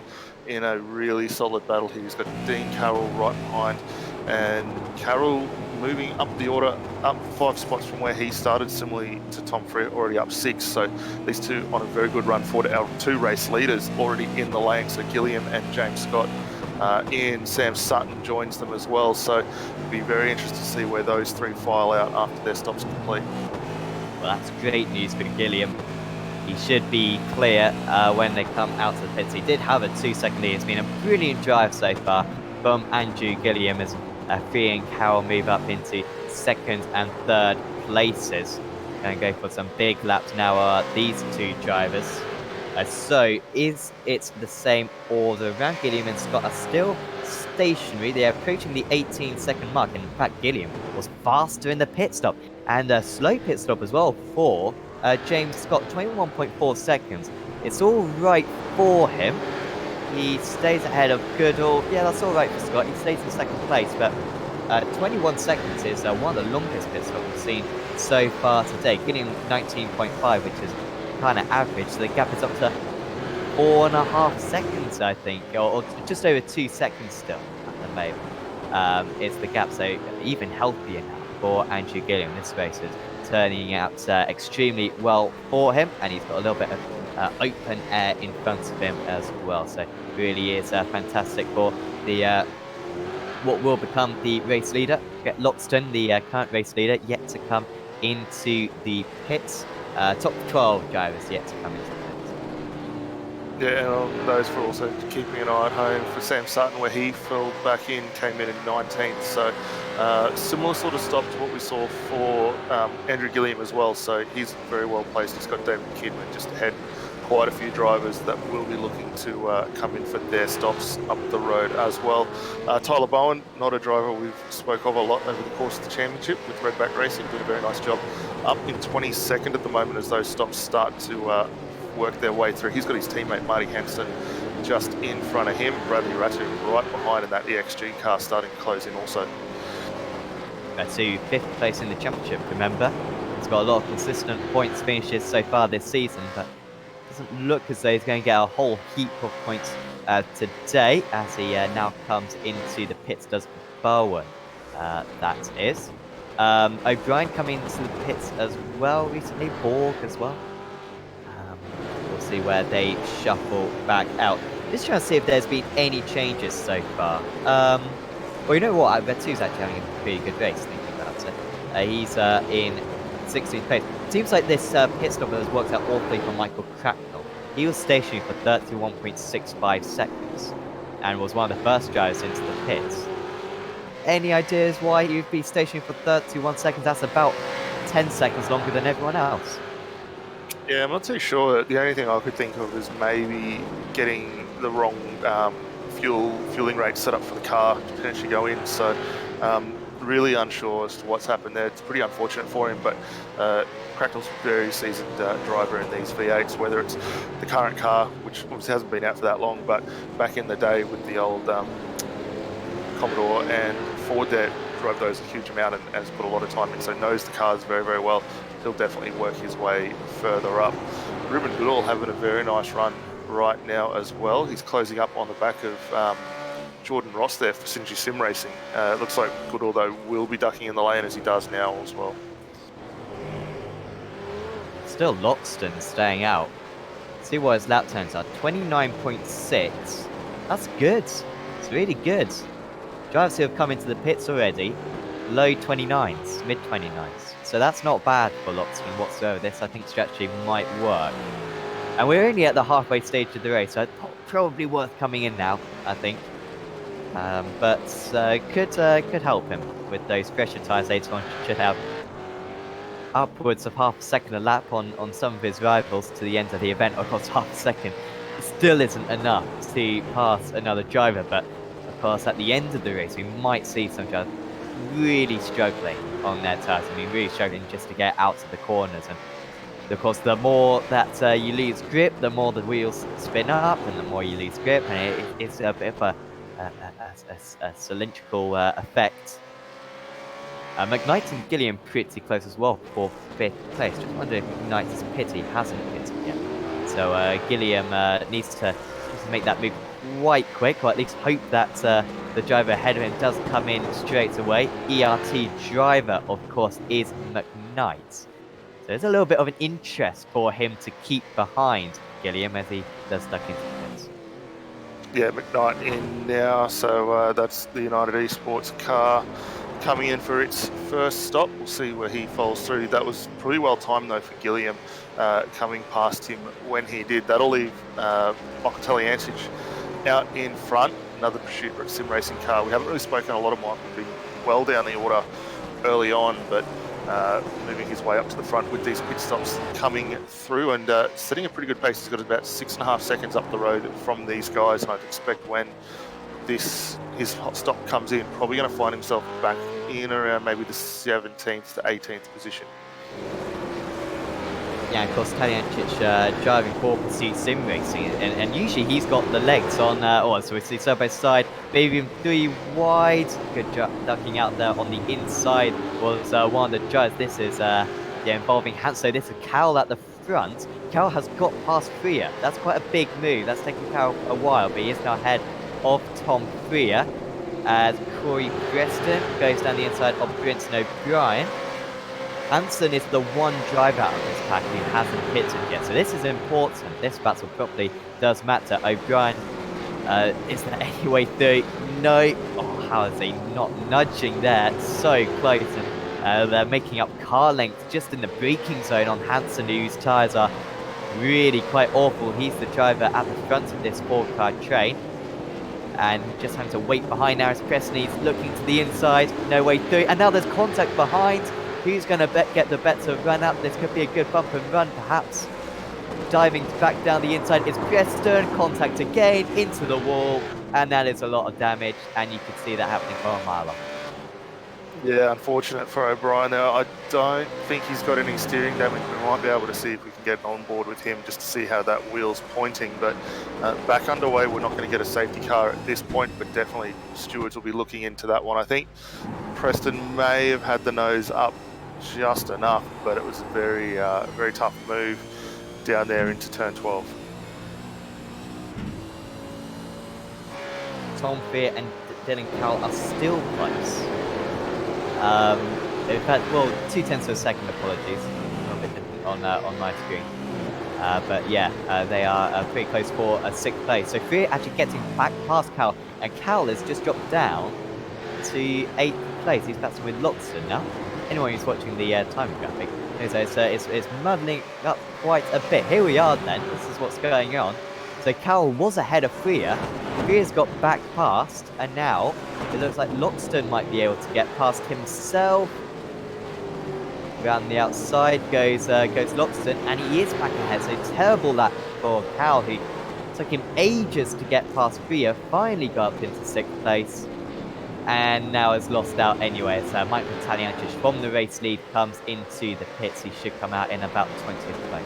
in a really solid battle here. He's got Dean Carroll right behind, and Carroll moving up the order, up 5 spots from where he started, similarly to Tom Freer, already up 6. So these two on a very good run forward. Our 2 race leaders already in the lane, so Gilliam and James Scott. In Sam Sutton joins them as well, so it'll be very interesting to see where those 3 file out after their stops complete. Well, that's great news for Gilliam. He should be clear when they come out to the pits. He did have a 2-second lead. It's been a brilliant drive so far from Andrew Gilliam as Fee and Carroll move up into 2nd and 3rd places. Going to go for some big laps now, these 2 drivers. So is it the same order around? Gilliam and Scott are still stationary. They are approaching the 18-second mark. And in fact, Gilliam was faster in the pit stop. And a slow pit stop as well for James Scott, 21.4 seconds. It's all right for him. He stays ahead of Goodall. Yeah, that's all right for Scott. He stays in 2nd place. But 21 seconds is one of the longest pit stops we've seen so far today. Gilliam 19.5, which is kind of average, so the gap is up to 4.5 seconds, I think, or just over 2 seconds still at the moment. It's the gap, so even healthier now for Andrew Gilliam. This race is turning out extremely well for him, and he's got a little bit of open air in front of him as well, so really is fantastic for the what will become the race leader. Loxton, the current race leader, yet to come into the pits. Top 12 drivers yet to come into the pits. Yeah, and on those for also keeping an eye at home for Sam Sutton, where he fell back in, came in 19th. So similar sort of stop to what we saw for Andrew Gilliam as well. So he's very well placed. He's got David Kidman just ahead. Quite a few drivers that will be looking to come in for their stops up the road as well. Tyler Bowen, not a driver we've spoke of a lot over the course of the championship with Redback Racing, doing a very nice job. Up in 22nd at the moment as those stops start to work their way through. He's got his teammate Marty Hanson just in front of him. Bradley Ratu right behind in that EXG car starting to close in also. To 5th place in the championship, remember. He's got a lot of consistent points finishes so far this season, but doesn't look as though he's going to get a whole heap of points today as he now comes into the pits. Does Bowen, that is. O'Brien coming into the pits as well recently. Borg as well. We'll see where they shuffle back out. Just trying to see if there's been any changes so far. Well, you know what? Vetu's actually having a pretty good race, thinking about it. He's in 16th place. Seems like this pit stop has worked out awfully for Michael Cracknell. He was stationary for 31.65 seconds and was one of the first drivers into the pits. Any ideas why you'd be stationary for 31 seconds? That's about 10 seconds longer than everyone else. Yeah, I'm not too sure. The only thing I could think of is maybe getting the wrong fueling rate set up for the car to potentially go in. So really unsure as to what's happened there. It's pretty unfortunate for him, but Cracknell's a very seasoned driver in these V8s, whether it's the current car, which obviously hasn't been out for that long, but back in the day with the old Commodore and Ford there, drove those a huge amount and has put a lot of time in, so knows the cars very, very well. he'll definitely work his way further up. Ruben Goodall having a very nice run right now as well. He's closing up on the back of Jordan Ross there for Synergy Sim Racing. It looks like Goodall, though, will be ducking in the lane as he does now as well. Still Loxton staying out. See what his lap times are. 29.6. That's good. It's really good. Drivers who have come into the pits already, low 29s, mid 29s. So that's not bad for Loxton whatsoever. This, I think, strategy might work. And we're only at the halfway stage of the race, so probably worth coming in now, I think. But could help him with those fresher tyres later on. Should have upwards of half a second a lap on some of his rivals to the end of the event. Of course, half a second still isn't enough to pass another driver, but of course at the end of the race we might see some drivers really struggling on their tyres. I mean, really struggling just to get out to the corners. And of course, the more that you lose grip, the more the wheels spin up, and the more you lose grip, and it's a bit of a cylindrical effect. McKnight and Gilliam pretty close as well for 5th place. Just wonder if McKnight's pity hasn't pitted yet. So Gilliam needs to make that move quite quick, or at least hope that the driver ahead of him does come in straight away. ERT driver, of course, is McKnight. So there's a little bit of an interest for him to keep behind Gilliam as he does duck into the pits. Yeah, McKnight in now, so that's the United Esports car coming in for its first stop. We'll see where he falls through. That was pretty well timed though for Gilliam, coming past him when he did. That'll leave Michael Taliancic out in front, another Pursuit Sim Racing car. We haven't really spoken a lot of Michael, being well down the order early on, but moving his way up to the front with these pit stops coming through and setting a pretty good pace. He's got about 6.5 seconds up the road from these guys, and I'd expect when his hot stop comes in, probably going to find himself back in around maybe the 17th to 18th position. Yeah, of course, Taliancic driving for Pursuit Sim Racing, and usually he's got the legs on, so we see side by side, maybe 3 wide, good ducking out there on the inside was one of the drivers. This is involving Hans, so this is Cal at the front. Cal has got past Freer, that's quite a big move, that's taken Cal a while, but he is now ahead of Tom Freer, as Corey Preston goes down the inside of Brinson O'Brien. Hansen is the one driver out of this pack who hasn't pitted yet, so this is important. This battle probably does matter. O'Brien, is there any way through? No. Oh, how is he not nudging there? So close, and they're making up car length just in the braking zone on Hansen, whose tyres are really quite awful. He's the driver at the front of this 4-car train, and just having to wait behind now as Preston. He's looking to the inside, no way through, and now there's contact behind. Who's going to get the better run up? This could be a good bump and run, perhaps. Diving back down the inside is Preston. Contact again into the wall, and that is a lot of damage, and you can see that happening for a mile off. Yeah, unfortunate for O'Brien there. I don't think he's got any steering damage. We might be able to see if we can get on board with him just to see how that wheel's pointing. But back underway, we're not going to get a safety car at this point, but definitely stewards will be looking into that one. I think Preston may have had the nose up just enough, but it was a very, very tough move down there into turn 12. Tom Freer and Dylan Cowell are still close. In fact, well, 0.2 of a second, apologies, on my screen. But yeah, they are pretty close for a 6th place. So Freer actually getting back past Cowell, and Cowell has just dropped down to 8th place. He's battling with Loxton now. Anyone who's watching the time graphic knows that it's muddling up quite a bit. Here we are then, this is what's going on. So Cowell was ahead of Freer. Freer's got back past, and now it looks like Loxton might be able to get past himself. Around the outside goes Loxton, and he is back ahead. So terrible lap for Cowell, who took him ages to get past Freer. Finally got up into 6th place, and now has lost out anyway. So Michael Taliancic from the race lead comes into the pits. He should come out in about 20th place.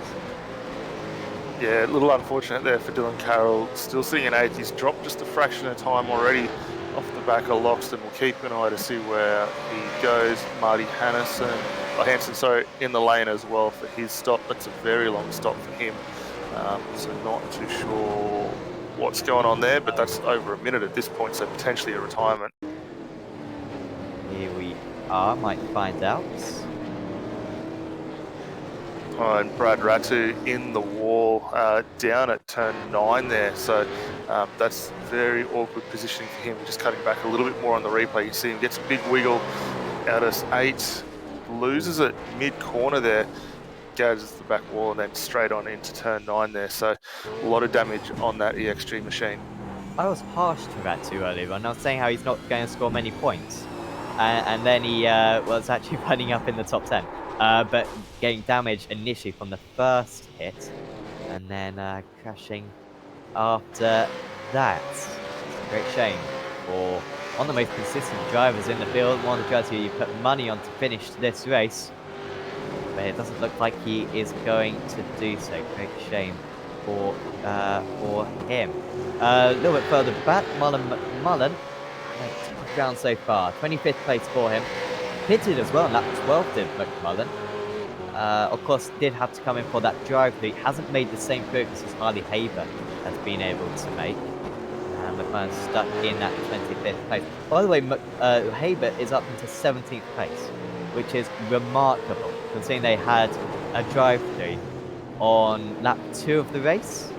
Yeah, a little unfortunate there for Dylan Carroll. Still sitting in 8th. He's dropped just a fraction of time already off the back of Loxton. We'll keep an eye to see where he goes. Marty Hannison Hansen, sorry, in the lane as well for his stop. That's a very long stop for him. So not too sure what's going on there, but that's over a minute at this point, so potentially a retirement. Here we are, might find out. Oh, and Brad Ratu in the wall down at turn 9 there. So that's very awkward positioning for him. Just cutting back a little bit more on the replay. You see him gets a big wiggle out of 8, loses it mid-corner there, gouges the back wall and then straight on into turn 9 there. So a lot of damage on that EXG machine. I was harsh to Ratu earlier on. I was saying how he's not going to score many points. And then he was actually running up in the top 10. But getting damage initially from the first hit, and then crashing after that. It's a great shame for one of the most consistent drivers in the field, one of the drivers who you put money on to finish this race. But it doesn't look like he is going to do so. Great shame for him. A little bit further back, Mullen, round so far. 25th place for him. Pitted as well, and lap 12 did McMullen. Of course, did have to come in for that drive through. He hasn't made the same progress as Harley Haber has been able to make. And McMullen's stuck in that 25th place. By the way, Haber is up into 17th place, which is remarkable, considering they had a drive through on lap 2 of the race.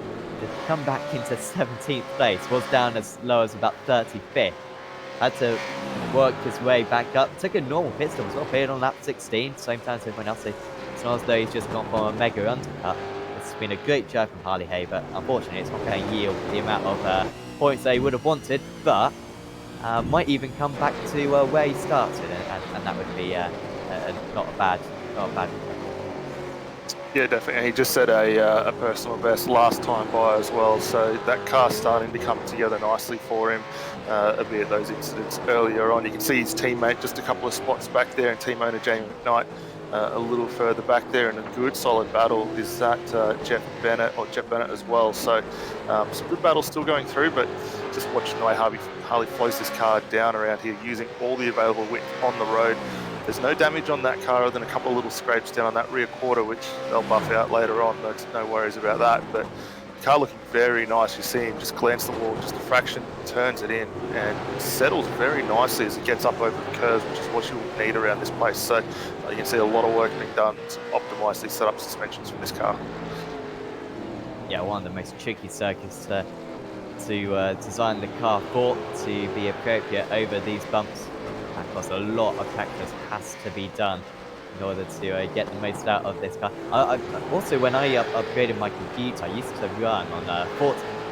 To come back into 17th place, was down as low as about 35th. Had to work his way back up. Took a normal pit stop as well, cleared on lap 16, same time as everyone else. It's not as though he's just gone for a mega undercut. It's been a great drive from Harley Haber. Unfortunately, it's not going to yield the amount of points they would have wanted, but might even come back to where he started, and that would be not a bad. Yeah, definitely. And he just set a personal best last time by as well. So that car's starting to come together nicely for him, albeit those incidents earlier on. You can see his teammate just a couple of spots back there, and team owner Jamie McKnight a little further back there, and a good solid battle is that Jeff Bennett as well. So some good battles still going through, but just watching the way Harley flows this car down around here, using all the available width on the road. There's no damage on that car other than a couple of little scrapes down on that rear quarter, which they'll buff out later on. No worries about that. But the car looking very nice. You see him just glance the wall just a fraction, turns it in, and settles very nicely as it gets up over the curves, which is what you need around this place. So you can see a lot of work being done to optimise these setup suspensions from this car. Yeah, one of the most tricky circuits to design the car for, to be appropriate over these bumps. Of course, a lot of practice has to be done in order to get the most out of this car. Also, when I upgraded my computer, I used to run on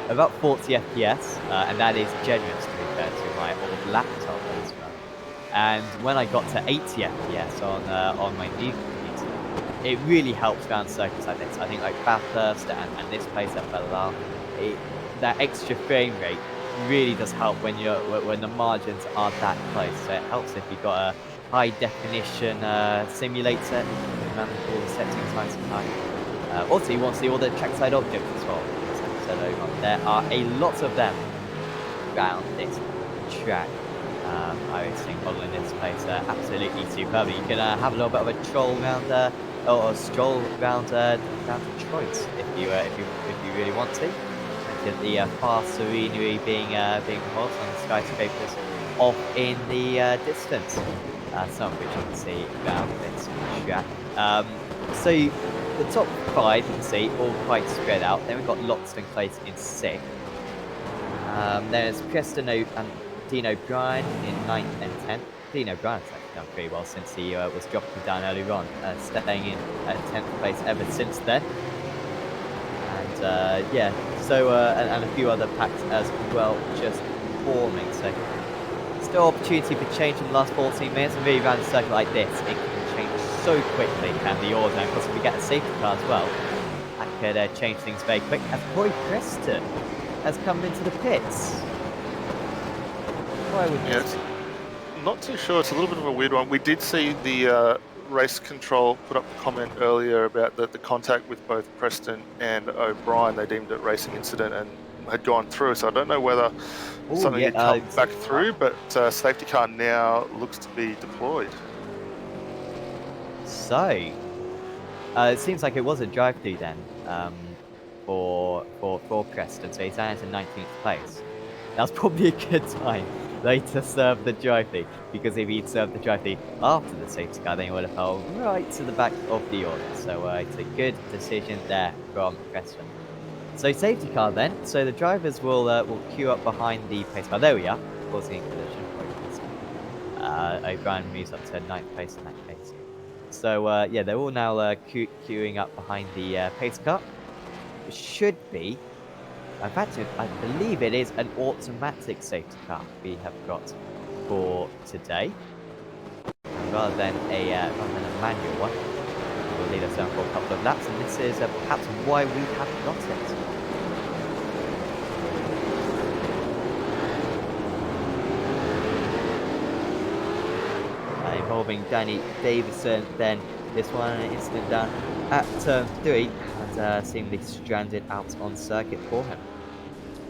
about 40 FPS, and that is generous to be fair to my old laptop as well. And when I got to 80 FPS on my new computer, it really helps around circuits like this. I think like Bathurst and this place at Belle, that extra frame rate really does help when the margins are that close. So it helps if you've got a high definition simulator, you can manage all the settings nice and high. Also, you want to see all the trackside objects as well. So there are a lot of them around this track. I was think modeling this place absolutely superb. You can have a little bit of a troll around or a stroll around down to Detroit if you really want to. The far scenery being hot on the skyscrapers off in the distance, some of which you can see around this track. So the top 5 you can see all quite spread out. Then we've got Loxton Clayton in 6th. There's Preston and Dean O'Brien in 9th and 10th. Dean O'Brien's actually done pretty well since he was dropping down earlier on, staying in at 10th place ever since then. And yeah, so and a few other packs as well just forming. So still opportunity for change in the last 14 minutes, and really around a circuit like this, it can change so quickly, can the order. And of course, if we get a safety car as well, that could change things very quick. As Corey Preston has come into the pits. Why would you? Not too sure. It's a little bit of a weird one. We did see the race control put up a comment earlier about the contact with both Preston and O'Brien. They deemed it racing incident and had gone through. So I don't know whether something had come back through, but safety car now looks to be deployed. So, it seems like it was a drive-through then for Preston. So he's down to 19th place. That's probably a good time to serve the drive-through, because if he'd served the drive-through after the safety car, then he would have fell right to the back of the order. So it's a good decision there from Preston. So safety car then. So the drivers will queue up behind the pace car. There we are, causing a collision. O'Brien moves up to 9th place in that case. So yeah, they're all now queuing up behind the pace car. It should be, in fact, I believe it is an automatic safety car we have got for today, rather than a manual one. It will lead us down for a couple of laps, and this is perhaps why we have got it. Involving Danny Davison, then this one incident down at turn 3, and seemingly stranded out on circuit for him.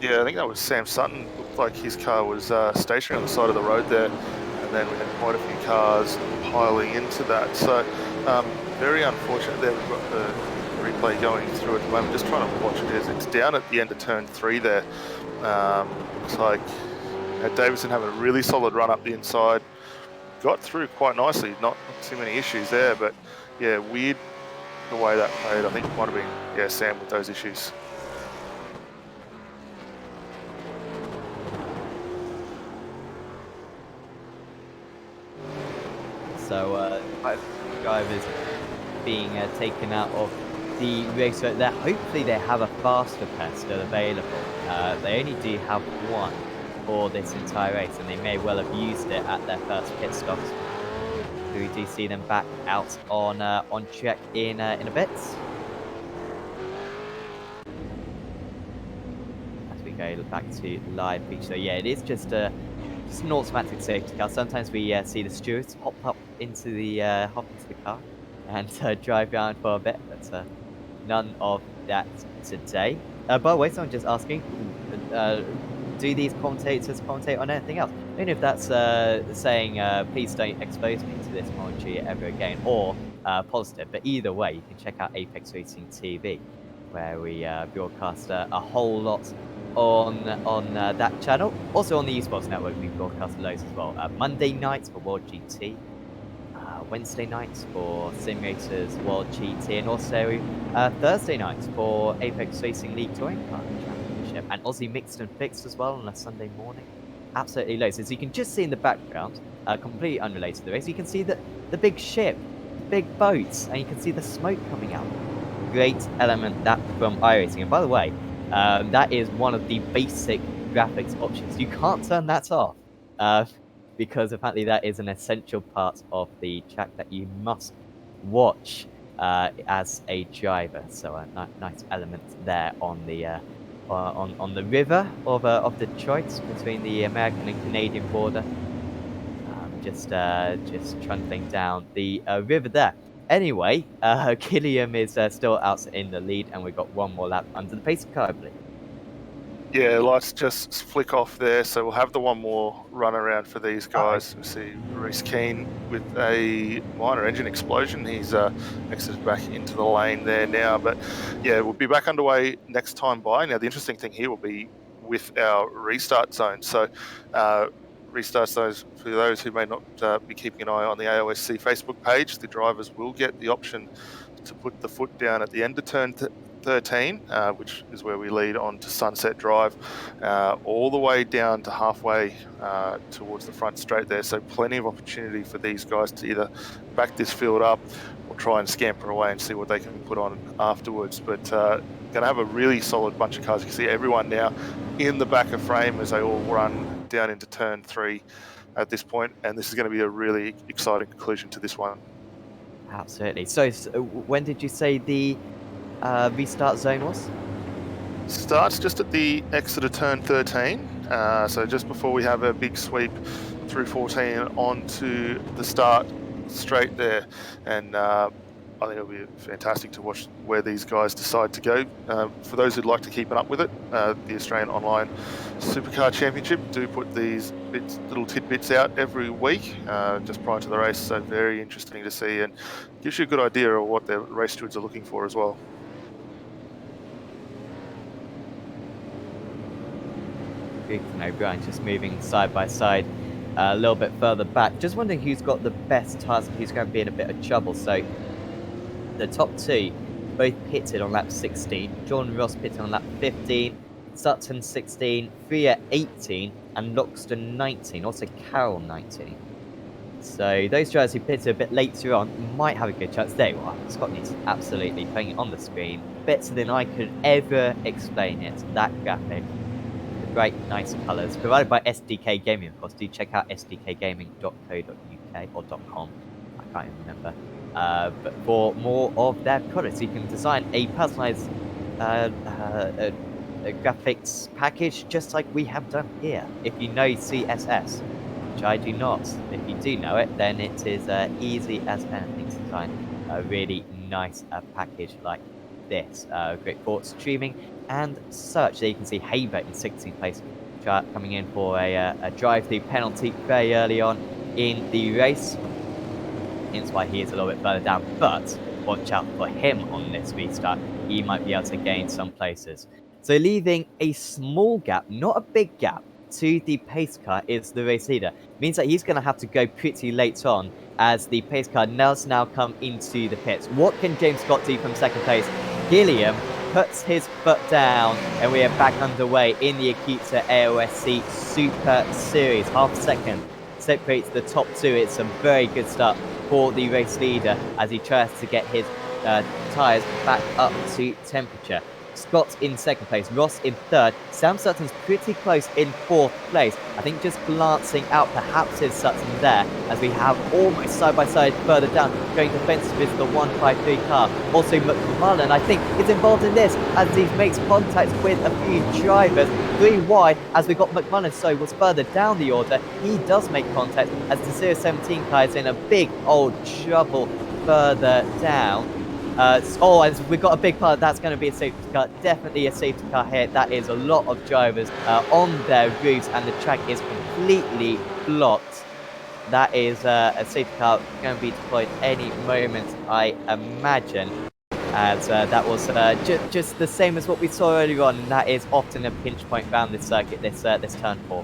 Yeah, I think that was Sam Sutton. Looked like his car was stationary on the side of the road there, and then we had quite a few cars piling into that. So very unfortunate there. We've got the replay going through at the moment, just trying to watch it as it's down at the end of turn 3 there. Looks like Davison having a really solid run up the inside. Got through quite nicely, not too many issues there, but yeah, weird the way that played. I think it might have been Sam with those issues. So 5 drivers being taken out of the race. So hopefully they have a faster pair still available. They only do have one for this entire race, and they may well have used it at their first pit stops. So we do see them back out on track in a bit. As we go back to live feature. So yeah, it is just an automatic safety car. Sometimes we see the stewards hop into the car and drive around for a bit, but none of that today. By the way, someone just asking, do these commentators commentate on anything else? I don't know if that's saying, please don't expose me to this commentary ever again, or positive, but either way, you can check out Apex Racing TV, where we broadcast a whole lot on that channel. Also on the Esports Network, we broadcast loads as well. Monday nights for World GT, Wednesday nights for Simulators World GT, and also Thursday nights for Apex Racing League Touring Car Championship, and Aussie Mixed and Fixed as well on a Sunday morning. Absolutely loads. As you can just see in the background, completely unrelated to the race, you can see the big ship, the big boats, and you can see the smoke coming out. Great element that from iRacing. And by the way, that is one of the basic graphics options. You can't turn that off. Because apparently that is an essential part of the track that you must watch as a driver. So a nice element there on the river of Detroit, between the American and Canadian border. Just trundling down the river there. Anyway, Killiam is still out in the lead, and we've got one more lap under the pace car, I believe. Yeah, lights just flick off there, so we'll have the one more run around for these guys. We see Reese Keane with a minor engine explosion. He's exited back into the lane there now, but yeah, we'll be back underway next time by. Now, the interesting thing here will be with our restart zone. So restart zones, for those who may not be keeping an eye on the AOSC Facebook page, the drivers will get the option to put the foot down at the end of turn 13, which is where we lead on to Sunset Drive, all the way down to halfway towards the front straight there. So plenty of opportunity for these guys to either back this field up or try and scamper away and see what they can put on afterwards. But going to have a really solid bunch of cars. You can see everyone now in the back of frame as they all run down into turn 3 at this point, and this is going to be a really exciting conclusion to this one. Absolutely. So when did you say the restart zone was? Starts just at the exit of turn 13, so just before we have a big sweep through 14 onto the start straight there. And I think it'll be fantastic to watch where these guys decide to go. For those who'd like to keep up with it, the Australian Online Supercar Championship do put these little tidbits out every week, just prior to the race. So very interesting to see, and gives you a good idea of what the race stewards are looking for as well. Big to know, Brian, just moving side by side a little bit further back. Just wondering who's got the best tyres and who's going to be in a bit of trouble. So the top two both pitted on lap 16. John Ross pitted on lap 15, Sutton 16, Freer 18, and Loxton 19, also Carroll 19. So those drivers who pitted a bit later on might have a good chance. There you are. Scott is absolutely putting it on the screen. Better than I could ever explain it. That graphic. The bright, nice colours. Provided by SDK Gaming, of course. Do check out sdkgaming.co.uk or .com. I can't even remember. But for more of their products, you can design a personalised graphics package just like we have done here. If you know CSS, which I do not. If you do know it, then it is easy as anything to design a really nice package like this. Great for streaming and such. There you can see Haber in 16th place, coming in for a drive-through penalty very early on in the race. Hence why he is a little bit further down, but watch out for him on this restart. He might be able to gain some places. So leaving a small gap, not a big gap, to the pace car is the race leader. Means that he's going to have to go pretty late on as the pace car does now come into the pits. What can James Scott do from second place? Gilliam puts his foot down and we are back underway in the Acuta AOSC Super Series. Half a second separates the top two. It's a very good start for the race leader as he tries to get his tyres back up to temperature. Scott in second place, Ross in third. Sam Sutton's pretty close in fourth place. I think just glancing out, perhaps is Sutton there, as we have almost side by side further down, going defensive is the 153 car. Also McMullen, I think, is involved in this as he makes contact with a few drivers. 3 wide as we got McMullen, so was further down the order. He does make contact as the 017 car is in a big old trouble further down. As we've got a big part, that's going to be a safety car. Definitely a safety car here. That is a lot of drivers on their roofs, and the track is completely blocked. That is a safety car going to be deployed any moment, I imagine. As that was just the same as what we saw earlier on, and that is often a pinch point around this circuit, this turn 4.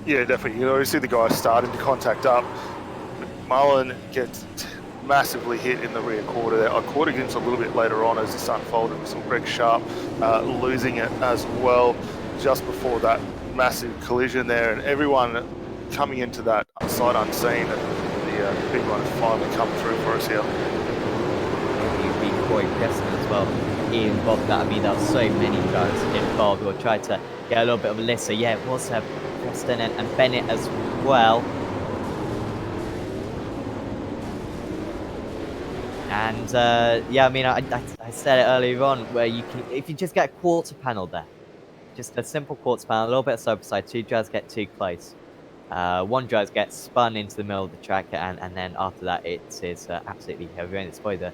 Yeah, definitely. You already see the guys starting to contact up. Mullen gets massively hit in the rear quarter there. I caught against a little bit later on as this unfolded. We saw Greg Sharp losing it as well just before that massive collision there, and everyone coming into that sight unseen, and the big one has finally come through for us here. Corey Preston as well involved in that. I mean, there were so many drivers involved. We'll try to get a little bit of a list. So yeah, it was Preston and Bennett as well. And yeah, I mean, I said it earlier on where you can, if you just get a quarter panel there, just a simple quarter panel, a little bit of side by side, 2 drivers get too close. 1 driver gets spun into the middle of the track, and then after that, it is absolutely heavy. It's probably the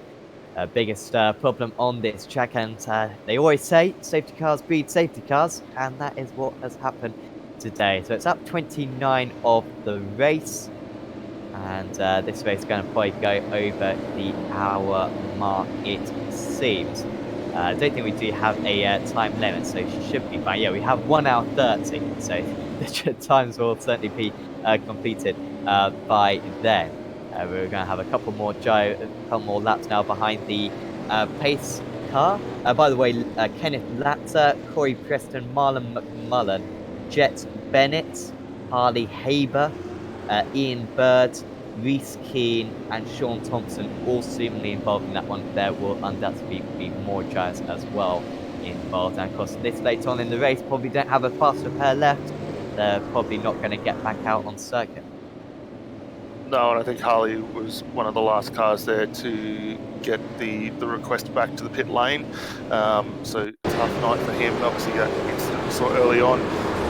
biggest problem on this track, and they always say safety cars breed safety cars, and that is what has happened today. So it's up 29 of the race. And this race is going to probably go over the hour mark, it seems. I don't think we do have a time limit, so it should be fine. Yeah, we have 1 hour 30, so the times will certainly be completed by then. We're going to have a couple more laps now behind the pace car. By the way, Kenneth Latter, Corey Preston, Marlon McMullen, Jet Bennett, Harley Haber, Ian Bird, Reese Keane and Sean Thompson all seemingly involved in that one. There will undoubtedly be more drivers as well involved. And of course, this late on in the race, probably don't have a faster pair left. They're probably not going to get back out on circuit. No, and I think Harley was one of the last cars there to get the request back to the pit lane. So tough night for him. Obviously, that incident we saw early on.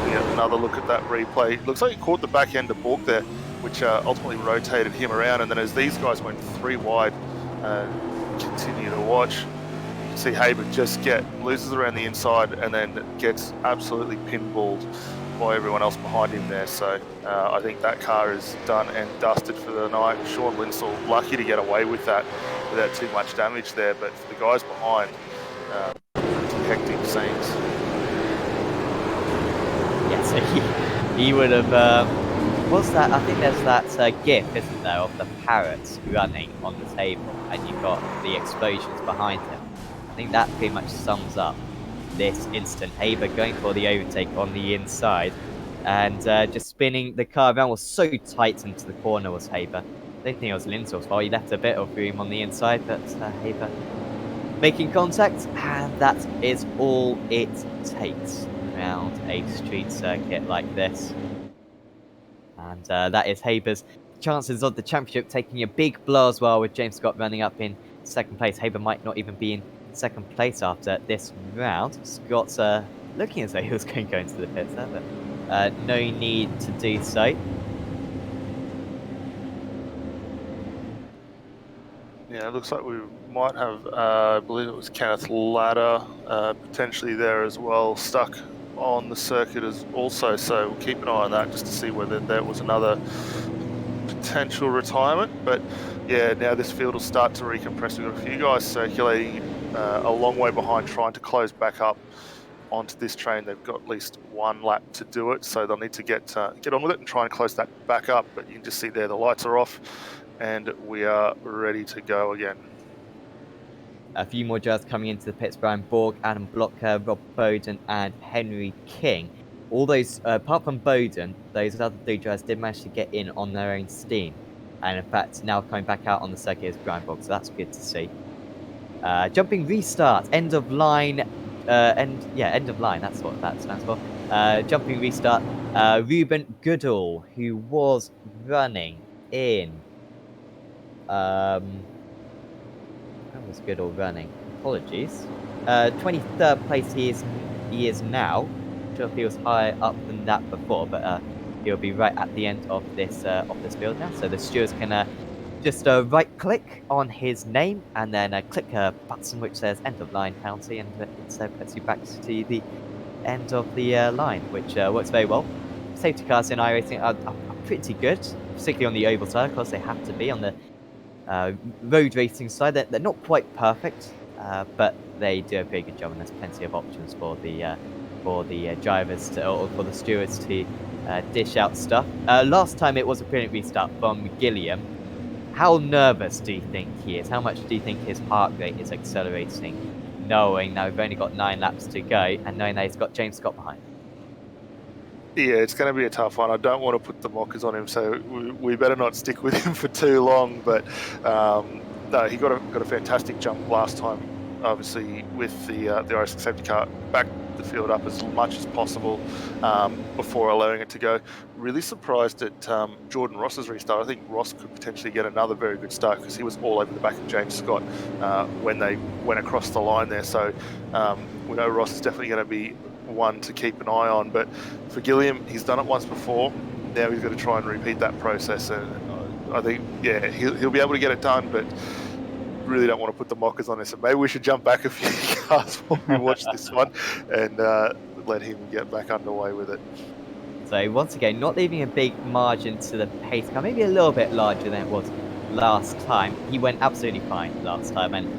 We get another look at that replay. Looks like he caught the back end of Bork there, which ultimately rotated him around. And then as these guys went 3 wide continue to watch. You can see Haber just loses around the inside and then gets absolutely pinballed by everyone else behind him there. So I think that car is done and dusted for the night. Sean Linsell lucky to get away with that without too much damage there, but for the guys behind, pretty hectic scenes. Yeah, so he would have. What's that? I think there's that GIF, isn't there, of the parrots running on the table, and you've got the explosions behind him. I think that pretty much sums up this instant. Haber going for the overtake on the inside, and just spinning the car around. Was so tight into the corner, was Haber. I don't think it was Linsell's fault. He left a bit of room on the inside, but Haber making contact, and that is all it takes around a street circuit like this. And that is Haber's chances of the championship, taking a big blow as well, with James Scott running up in second place. Haber might not even be in second place after this round. Scott's looking as though he was going to go into the pits there, but no need to do so. Yeah, it looks like we might have, I believe it was Kenneth Ladder, potentially there as well, stuck on the circuit as also. So we'll keep an eye on that just to see whether there was another potential retirement. But yeah, now this field will start to recompress. We've got a few guys circulating a long way behind, trying to close back up onto this train. They've got at least one lap to do it, so they'll need to get on with it and try and close that back up. But you can just see there the lights are off and we are ready to go again. A few more drivers coming into the pits: Brian Borg, Adam Blocker, Rob Bowden, and Henry King. All those, apart from Bowden, those other three drivers did manage to get in on their own steam. And in fact, now coming back out on the circuit is Brian Borg, so that's good to see. Jumping restart, end of line, end of line, that's what that stands for. Jumping restart, Ruben Goodall, who was running in, where was Goodall running? Apologies. 23rd place he is now. I'm sure if he was higher up than that before, but he'll be right at the end of this field now. So the stewards can just right-click on his name and then click a button which says "End of Line Penalty," and it puts you back to the end of the line, which works very well. Safety cars in iRacing are pretty good, particularly on the oval side. Of course, they have to be on the road racing side. They're not quite perfect, but they do a very good job, and there's plenty of options for the drivers or for the stewards to dish out stuff. Last time it was a brilliant restart from Gilliam. How nervous do you think he is? How much do you think his heart rate is accelerating, knowing that we've only got 9 laps to go and knowing that he's got James Scott behind? Yeah, it's going to be a tough one. I don't want to put the mockers on him, so we better not stick with him for too long. But no, he got a fantastic jump last time, obviously, with the AOSC safety car. Back the field up as much as possible before allowing it to go. Really surprised at Jordan Ross's restart. I think Ross could potentially get another very good start because he was all over the back of James Scott when they went across the line there. So we know Ross is definitely going to be one to keep an eye on. But for Gilliam, he's done it once before. Now he's got to try and repeat that process. And I think, yeah, he'll be able to get it done, but really don't want to put the mockers on this. So maybe we should jump back a few cars while we watch this one and let him get back underway with it. So once again, not leaving a big margin to the pace car, maybe a little bit larger than it was last time. He went absolutely fine last time, and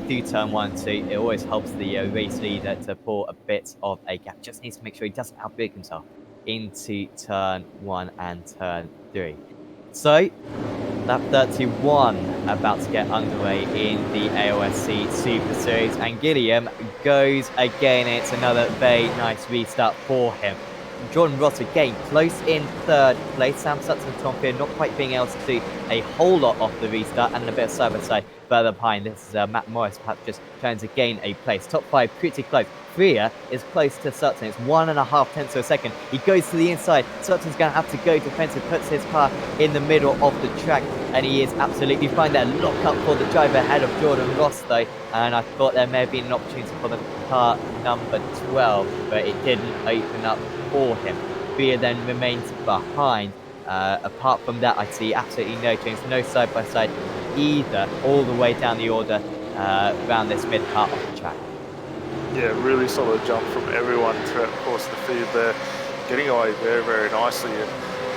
through turn 1 and 2, it always helps the race leader to pull a bit of a gap. Just needs to make sure he doesn't outbid himself into turn 1 and turn 3. So, lap 31 about to get underway in the AOSC Super Series, and Gilliam goes again. It's another very nice restart for him. Jordan Ross again close in 3rd place. Sam Sutton and Tom Fear not quite being able to do a whole lot off the restart, and a bit of side-by-side further behind. This is Matt Morris perhaps just trying to gain a place. Top 5 pretty close. Freer is close to Sutton. It's 1.5 tenths of a second. He goes to the inside. Sutton's going to have to go defensive, puts his car in the middle of the track, and he is absolutely fine there. Lock up for the driver ahead of Jordan Ross though, and I thought there may have been an opportunity for the car number 12, but it didn't open up for him. Freer then remains behind. Apart from that, I see absolutely no change, no side-by-side either all the way down the order around this mid part of the track. Yeah, really solid jump from everyone throughout the course of the field there, getting away very, very nicely. And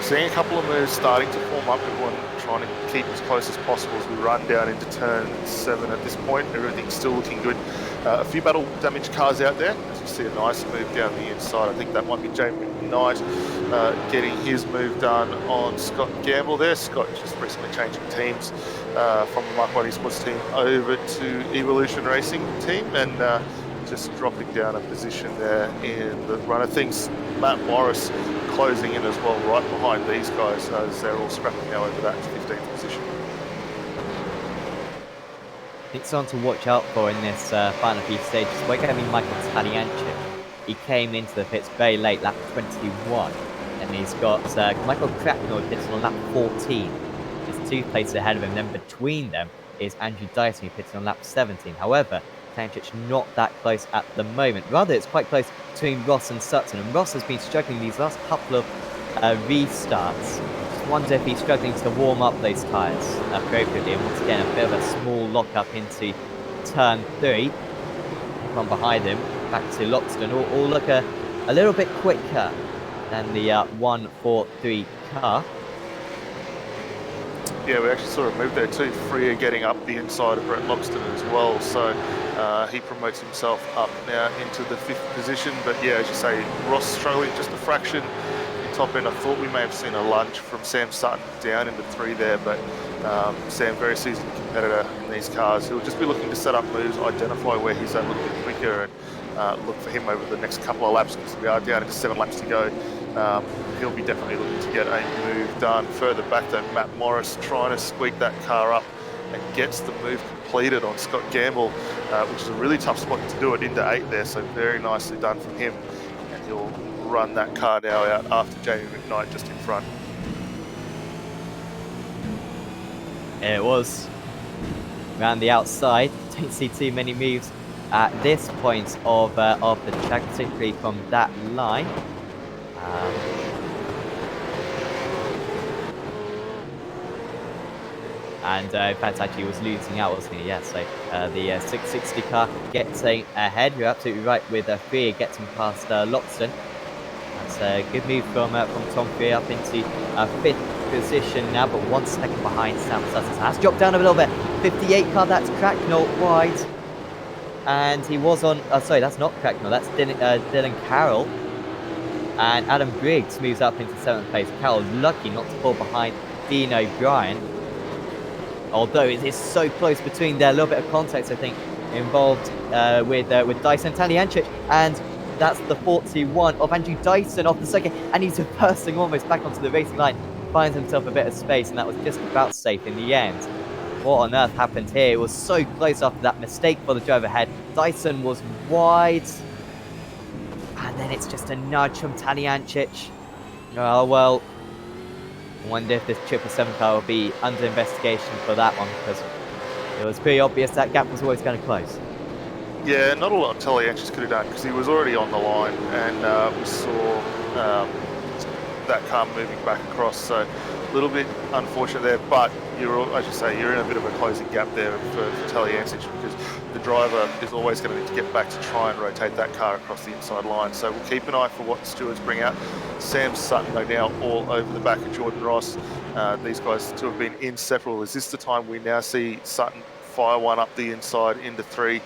seeing a couple of moves starting to form up, everyone trying to keep as close as possible as we run down into turn 7 at this point. Everything's still looking good. A few battle damaged cars out there, as you see a nice move down the inside. I think that might be Jamie McKnight getting his move done on Scott Gamble there. Scott just recently changing teams from the Mark 1 Esports team over to Evolution Racing team, and just dropping down a position there in the run of things. Matt Morris closing in as well, right behind these guys, as they're all scrapping now over that 15th position. It's on to watch out for in this final few stages. We're going to be Michael Taliancic. He came into the pits very late, lap 21, and he's got Michael Cracknell pits on lap 14. There's 2 places ahead of him. Then between them is Andrew Dyson, who pits on lap 17. However, Taliancic not that close at the moment. Rather, it's quite close between Ross and Sutton, and Ross has been struggling these last couple of restarts. Wonder if he's struggling to warm up those tyres appropriately, and once again a bit of a small lock up into turn 3 from behind him back to Loxton, all look a little bit quicker than the 143 car. Yeah, we actually saw a move there too. Freer getting up the inside of Brett Loxton as well, so he promotes himself up now into the 5th position. But yeah, as you say, Ross struggling just a fraction top end. I thought we may have seen a lunge from Sam Sutton down into 3 there, but Sam, very seasoned competitor in these cars. He'll just be looking to set up moves, identify where he's a little bit quicker, and look for him over the next couple of laps, because we are down into 7 laps to go. He'll be definitely looking to get a move done. Further back though, Matt Morris trying to squeak that car up and gets the move completed on Scott Gamble, which is a really tough spot to do it into 8 there, so very nicely done from him. And he'll run that car now out after Jamie McKnight just in front. It was around the outside. Don't see too many moves at this point of the track, particularly from that line. And in fact, actually was losing out, wasn't he? Yeah, so the 660 car getting ahead. You're absolutely right with Freer getting past Loxton. That's a good move from Tom Freer up into 5th position now, but 1 second behind Sam Sutton. Has dropped down a little bit. 58 car, that's Cracknell wide. And he was on, sorry, that's not Cracknell, that's Dylan Carroll. And Adam Briggs moves up into 7th place. Carroll lucky not to fall behind Dean O'Brien. Although it is so close between there, a little bit of context, I think, involved with Dyson Taliancic, and that's the 41 of Andrew Dyson off the second, and he's bursting almost back onto the racing line, finds himself a bit of space, and that was just about safe in the end. What on earth happened here? It was so close after that mistake for the driver ahead. Dyson was wide, and then it's just a nudge from Taliancic. Oh well. I wonder if this 777 car will be under investigation for that one, because it was pretty obvious that gap was always going to close. Yeah, not a lot Taliancic could have done, because he was already on the line, and we saw that car moving back across, so a little bit unfortunate there, but as you say, you're in a bit of a closing gap there for Taliancic, because the driver is always going to need to get back to try and rotate that car across the inside line. So we'll keep an eye for what the stewards bring out. Sam Sutton are now all over the back of Jordan Ross. These guys two have been inseparable. Is this the time we now see Sutton fire one up the inside into 3?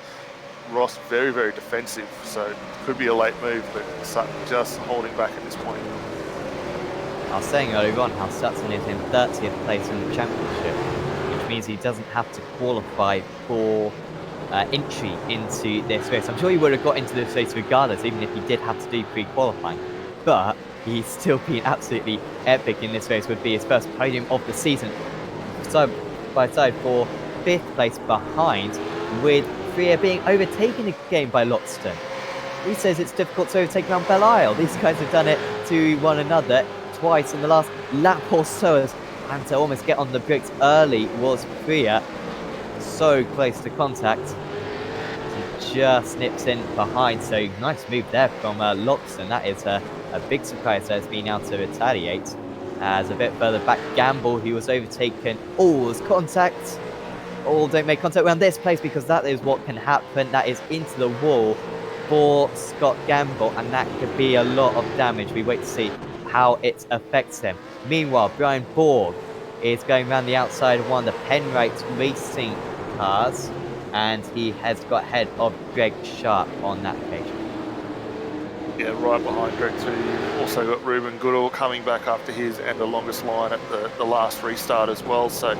Ross very, very defensive, so it could be a late move, but Sutton just holding back at this point. I was saying earlier on how Sutton is in 30th place in the championship, which means he doesn't have to qualify for entry into this race. I'm sure he would have got into this race regardless, even if he did have to do pre-qualifying. But he's still been absolutely epic in this race. Would be his first podium of the season. So by side for 5th place behind, with Freer being overtaken again by Loxton. He says it's difficult to overtake around Belle Isle. These guys have done it to one another twice in the last lap or so, and to almost get on the bricks early was Freer. So close to contact. He just nips in behind, so nice move there from Loxton. That is a big surprise that has been able to retaliate. As a bit further back, Gamble, who was overtaken. Oh, was contact. all don't make contact around this place, because that is what can happen. That is into the wall for Scott Gamble, and that could be a lot of damage. We wait to see how it affects him. Meanwhile, Brian Borg is going around the outside of one of the Penrite Racing cars, and he has got ahead of Greg Sharp on that occasion. Yeah, right behind Greg too. You've also got Ruben Goodall coming back after his and the longest line at the last restart as well. So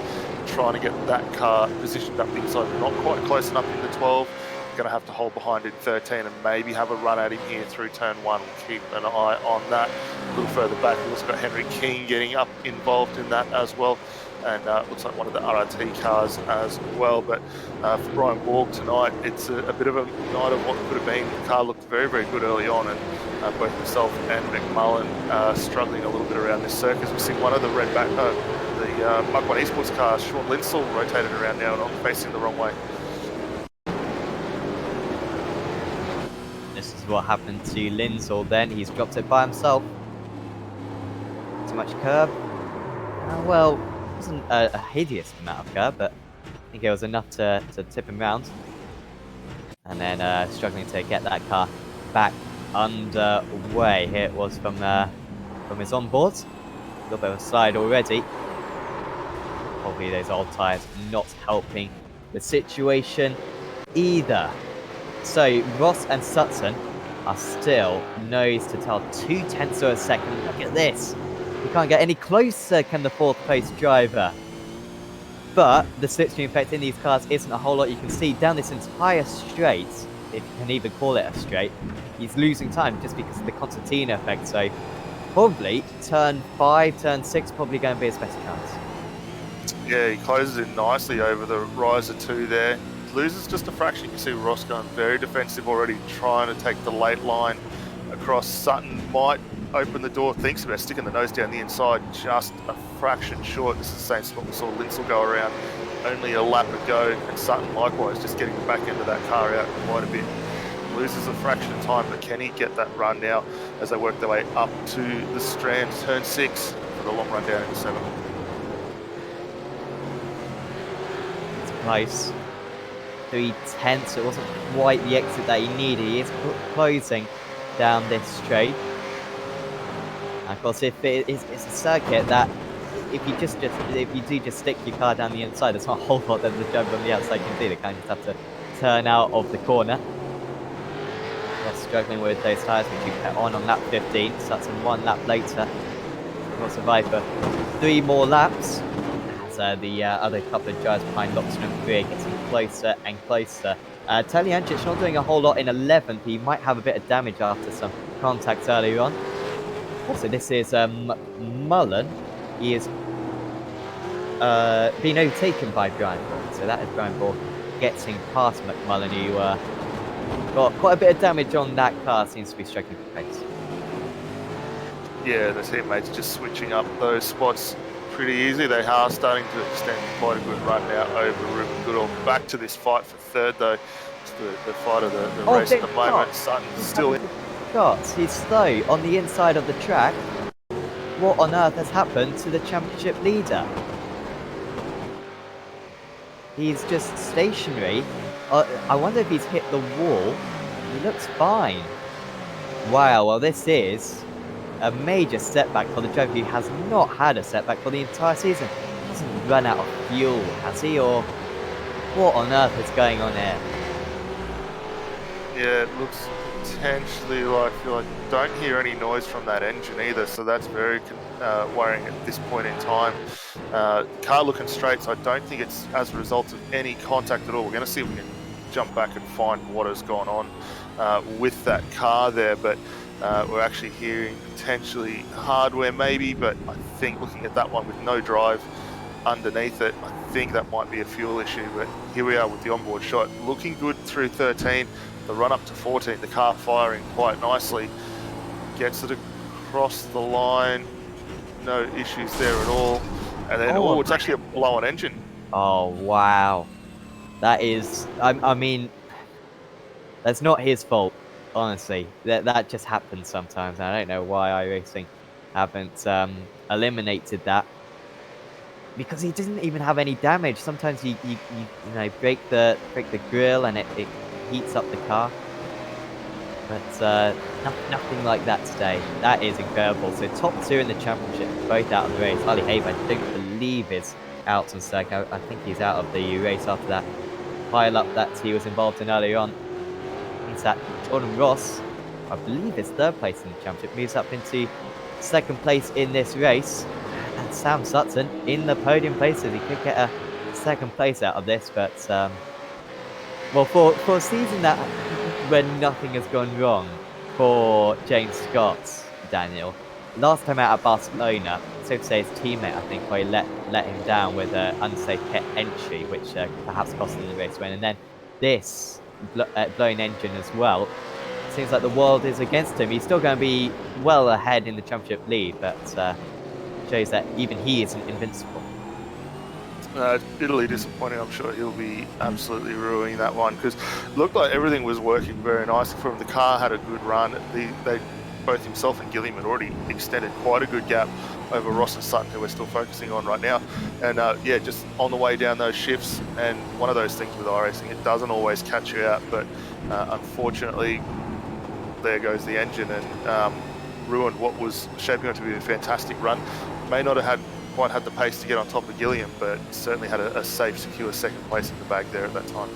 trying to get that car positioned up inside, not quite close enough in the 12. Going to have to hold behind in 13 and maybe have a run at him here through turn 1. We'll keep an eye on that. A little further back, we've also got Henry King getting up involved in that as well. And looks like one of the RRT cars as well. But for Brian Borg tonight, it's a bit of a night of what could have been. The car looked very, very good early on, and both myself and McMullen struggling a little bit around this circuit. We've seen one of the Mark 1 Esports cars, Sean Linsell, rotated around now and I'm facing the wrong way. This is what happened to Linsell then. He's dropped it by himself. Too much curb. Well, it wasn't a hideous amount of curb, but I think it was enough to tip him round. And then struggling to get that car back underway. Here it was from his onboard. A little bit of a slide already. Probably those old tyres not helping the situation either. So Ross and Sutton are still nose to tail, 0.2 of a second. Look at this. We can't get any closer, can the 4th place driver. But the slipstream effect in these cars isn't a whole lot. You can see down this entire straight, if you can even call it a straight, he's losing time just because of the concertina effect. So probably turn 5, turn 6, probably going to be his best chance. Yeah, he closes in nicely over the riser 2 there. Loses just a fraction. You can see Ross going very defensive already, trying to take the late line across. Sutton might open the door, thinks about sticking the nose down the inside, just a fraction short. This is the same spot we saw Linsell go around, only a lap ago, and Sutton likewise just getting the back end of that car out quite a bit. Loses a fraction of time, but can he get that run now as they work their way up to the strand, turn 6 for the long run down into 7. It's close. 3/10, it wasn't quite the exit that he needed. He is closing down this straight. And of course, if it's a circuit that if you do just stick your car down the inside, there's not a whole lot that the driver on the outside can do. They kind of just have to turn out of the corner. They're struggling with those tyres, which you put on lap 15. So that's in 1 lap later. We'll survive for 3 more laps. The other couple of drivers behind Loxton and Greer getting closer and closer. Teljancic not doing a whole lot in 11th. He might have a bit of damage after some contacts earlier on. Also, this is Mullen. He is being overtaken by Brian Borg. So that is Brian Borg getting past McMullen, who got quite a bit of damage on that car. Seems to be struggling for pace. Yeah, the teammates just switching up those spots pretty easy. They are starting to extend quite a good run now over Ruben Goodall. Back to this fight for 3rd though. It's the fight of the race at the moment. Sutton's still in. Shots. He's slow on the inside of the track. What on earth has happened to the championship leader? He's just stationary. I wonder if he's hit the wall. He looks fine. Wow, well this is a major setback for the driver who has not had a setback for the entire season. He hasn't run out of fuel, has he? Or what on earth is going on here? Yeah, it looks potentially like don't hear any noise from that engine either, so that's very worrying at this point in time. Car looking straight, so I don't think it's as a result of any contact at all. We're going to see if we can jump back and find what has gone on with that car there, but we're actually hearing potentially hardware maybe, but I think looking at that one with no drive underneath it, I think that might be a fuel issue. But here we are with the onboard shot, looking good through 13, the run up to 14, the car firing quite nicely, gets it across the line, no issues there at all, and then it's actually a blown engine. Oh wow, that is, I mean, that's not his fault. Honestly, that just happens sometimes. I don't know why iRacing haven't eliminated that. because he didn't even have any damage. Sometimes you break the grill and it heats up the car. But nothing like that today. That is incredible. So top 2 in the championship, both out of the race. Ali Habe, I don't believe is out on circuit. I think he's out of the race after that pile-up that he was involved in earlier on. Means that Jordan Ross, I believe is 3rd place in the championship, moves up into 2nd place in this race. And Sam Sutton in the podium places. He could get a 2nd place out of this, but well, for a season that when nothing has gone wrong for James Scott, Daniel, last time out at Barcelona, so to say his teammate, I think, probably let him down with an unsafe pit entry, which perhaps cost him the race win. And then this blown engine as well. Seems like the world is against him. He's still going to be well ahead in the championship lead, but shows that even he isn't invincible. Bitterly disappointing. I'm sure he'll be absolutely ruining that one because it looked like everything was working very nicely for him. The car had a good run. They both himself and Gilliam had already extended quite a good gap over Ross and Sutton, who we're still focusing on right now. And yeah, just on the way down those shifts, and one of those things with iRacing, it doesn't always catch you out, but unfortunately, there goes the engine and ruined what was shaping up to be a fantastic run. May not have quite had the pace to get on top of Gilliam, but certainly had a safe, secure 2nd place in the bag there at that time.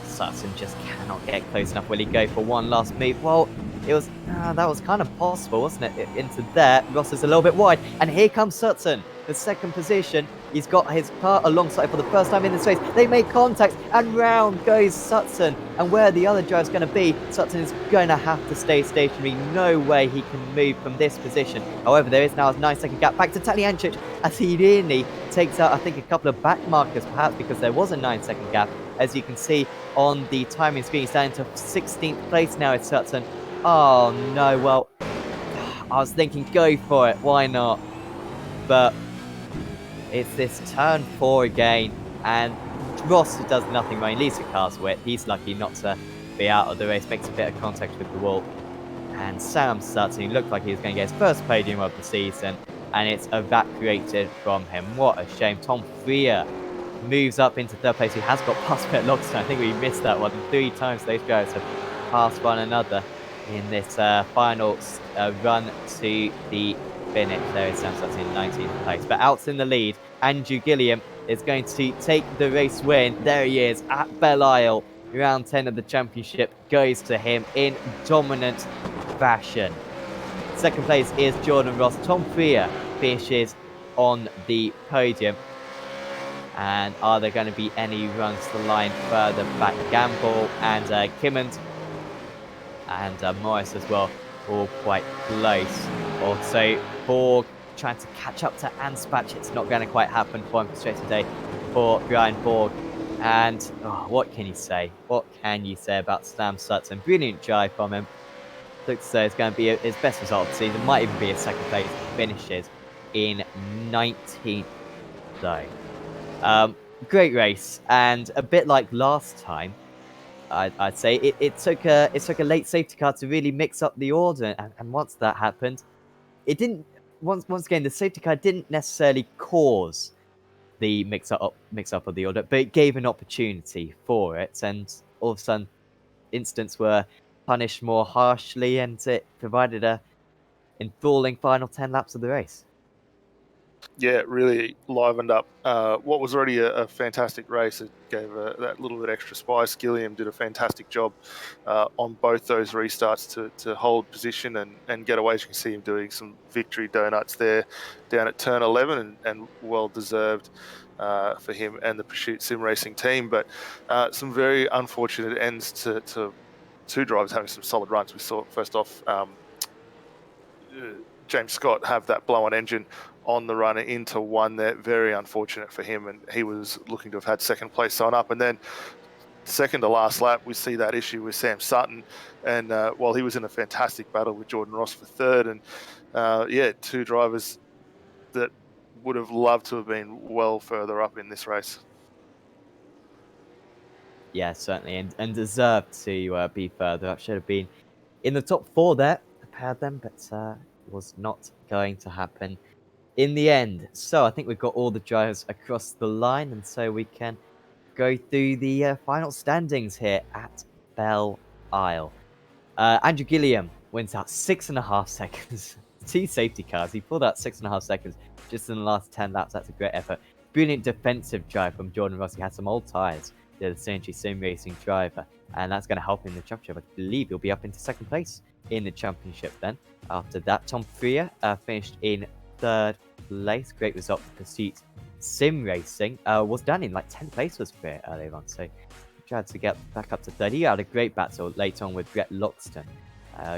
Sutton just cannot get close enough. Will he go for one last move? Well, it was that was kind of possible, wasn't it? Into there. Ross is a little bit wide, and here comes Sutton, the 2nd position. He's got his car alongside for the first time in this race. They make contact, and round goes Sutton. And where the other driver's going to be, Sutton is going to have to stay stationary. No way he can move from this position. However, there is now a 9-second gap back to Taliancic as he nearly takes out, I think, a couple of back markers, perhaps because there was a 9-second gap. As you can see on the timing screen, he's down to 16th place now with Sutton. Oh no, well, I was thinking go for it, why not? But it's this turn 4 again, and Ross does nothing wrong. He leaves the car's wet. He's lucky not to be out of the race, makes a bit of contact with the wall. And Sam Sutton looked like he was going to get his first podium of the season, and it's evaporated from him. What a shame. Tom Freer moves up into 3rd place. He has got past Pet Logston. I think we missed that one. 3 times those guys have passed one another in this final run to the finish. There is Sam Sutton in 19th place. But out in the lead, Andrew Gilliam is going to take the race win. There he is at Belle Isle. Round 10 of the championship goes to him in dominant fashion. 2nd place is Jordan Ross. Tom Freer finishes on the podium. And are there going to be any runs to the line further back? Gamble and Kimmond and Morris as well, all quite close. Also, Borg trying to catch up to Anspach. It's not going to quite happen for him straight today for Brian Borg. And what can you say? What can you say about Sam Sutton? Brilliant drive from him. Looks as though it's going to be his best result of the season. Might even be his 2nd place. Finishes in 19th though. Great race, and a bit like last time, I'd say it took a late safety car to really mix up the order, and once that happened, it didn't. Once again, the safety car didn't necessarily cause the mix up of the order, but it gave an opportunity for it, and all of a sudden, incidents were punished more harshly, and it provided a enthralling final 10 laps of the race. Yeah, it really livened up what was already a fantastic race. It gave that little bit extra spice. Gilliam did a fantastic job on both those restarts to hold position and get away. As you can see him doing some victory donuts there down at turn 11, and well deserved for him and the Pursuit Sim Racing team. But some very unfortunate ends to two drivers having some solid runs. We saw first off James Scott have that blown engine on the run into one there. Very unfortunate for him, and he was looking to have had 2nd place sign up. And then 2nd to last lap, we see that issue with Sam Sutton, and while he was in a fantastic battle with Jordan Ross for 3rd, and yeah, 2 drivers that would have loved to have been well further up in this race. Yeah, certainly, and deserved to be further up. Should have been in the top 4 there, prepared them, but was not going to happen in the end. So I think we've got all the drivers across the line, and so we can go through the final standings here at Belle Isle. Andrew Gilliam wins out 6.5 seconds. 2 safety cars. He pulled out 6.5 seconds just in the last 10 laps. That's a great effort. Brilliant defensive drive from Jordan Ross. He had some old tyres. The CNG Sim Racing driver. And that's going to help him in the championship. I believe he'll be up into 2nd place in the championship then. After that, Tom Freer finished in 3rd place. Great result for Pursuit Sim Racing. Was down in like 10th place was Freer earlier on. So tried to get back up to 3rd. He had a great battle later on with Brett Loxton.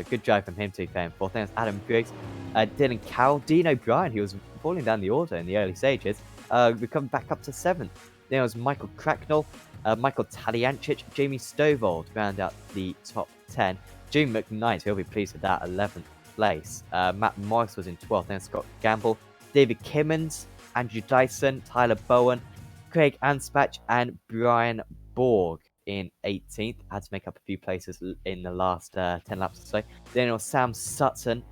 Good drive from him to be fair in 4th. Then it was Adam Griggs, Dylan Cowell, Dean O'Brien, who was falling down the order in the early stages, recovered back up to 7th. Then it was Michael Cracknell, Michael Taliancic, Jamie Stovold round out the top 10. June McKnight, he'll be pleased with that, 11th place. Matt Morris was in 12th. Then Scott Gamble, David Kimmons, Andrew Dyson, Tyler Bowen, Craig Anspach, and Brian Borg in 18th. Had to make up a few places in the last 10 laps or so. Then it was Sam Sutton.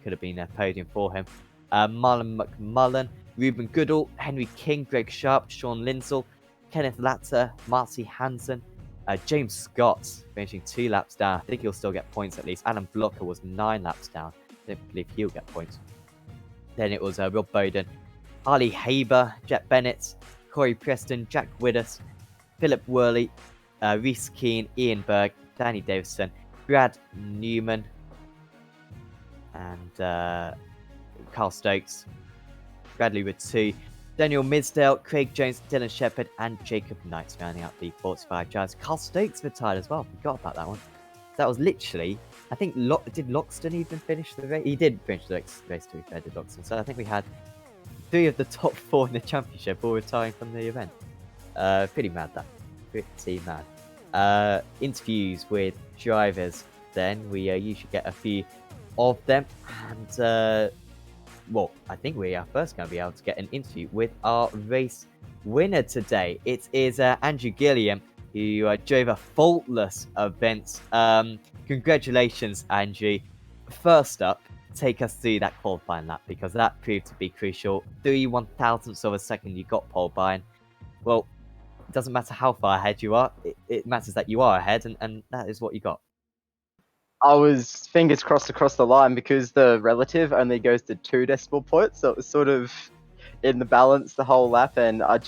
Could have been a podium for him. Marlon McMullen, Ruben Goodall, Henry King, Greg Sharp, Sean Lindsell, Kenneth Latter, Marcy Hansen, James Scott finishing 2 laps down. I think he'll still get points at least. Alan Blocker was 9 laps down. I don't believe he'll get points. Then it was Rob Bowden, Harley Haber, Jet Bennett, Corey Preston, Jack Widdus, Philip Worley, Reese Keane, Ian Berg, Danny Davison, Brad Newman, and Carl Stokes, Bradley with 2, Daniel Misdale, Craig Jones, Dylan Shepherd, and Jacob Knight rounding out the 45 drivers. Carl Stokes retired as well. Forgot about that one. That was literally, I think, did Loxton even finish the race? He did finish the race to be fair, did Loxton. So I think we had 3 of the top 4 in the championship all retiring from the event. Pretty mad that. Pretty mad. Interviews with drivers then. We usually get a few of them. And, well, I think we are first going to be able to get an interview with our race winner today. It is Andrew Gilliam, who drove a faultless event. Congratulations, Andrew. First up, take us through that qualifying lap, because that proved to be crucial. 3/1000ths of a second you got pole by. Well, it doesn't matter how far ahead you are, it matters that you are ahead, and that is what you got. I was fingers crossed across the line because the relative only goes to 2 decimal points, so it was sort of in the balance the whole lap, and I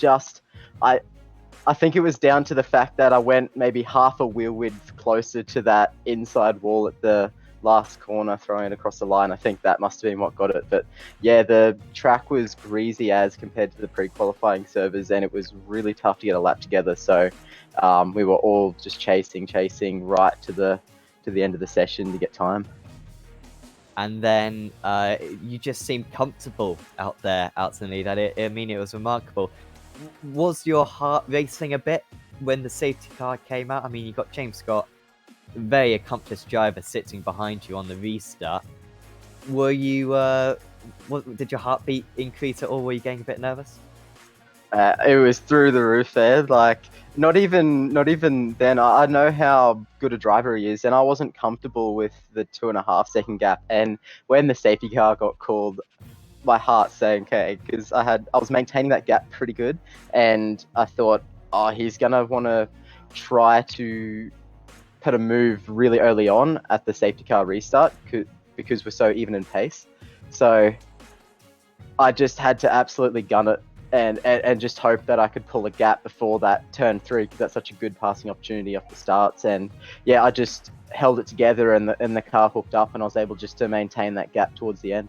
think it was down to the fact that I went maybe half a wheel width closer to that inside wall at the last corner throwing it across the line. I think that must have been what got it. But yeah, the track was greasy as compared to the pre-qualifying servers, and it was really tough to get a lap together. So we were all just chasing right to the end of the session to get time. And then you just seemed comfortable out there, out in the lead. I mean, it was remarkable. Was your heart racing a bit when the safety car came out? I mean, you got James Scott, very accomplished driver, sitting behind you on the restart. Were you? Did your heartbeat increase at all? Were you getting a bit nervous? It was through the roof there. Like, not even then. I know how good a driver he is, and I wasn't comfortable with the 2.5 second gap. And when the safety car got called, my heart sank, okay, because I was maintaining that gap pretty good, and I thought, oh, he's gonna want to try to put a move really early on at the safety car restart because we're so even in pace. So I just had to absolutely gun it and just hope that I could pull a gap before that turn 3, because that's such a good passing opportunity off the starts. And yeah, I just held it together, and the car hooked up, and I was able just to maintain that gap towards the end.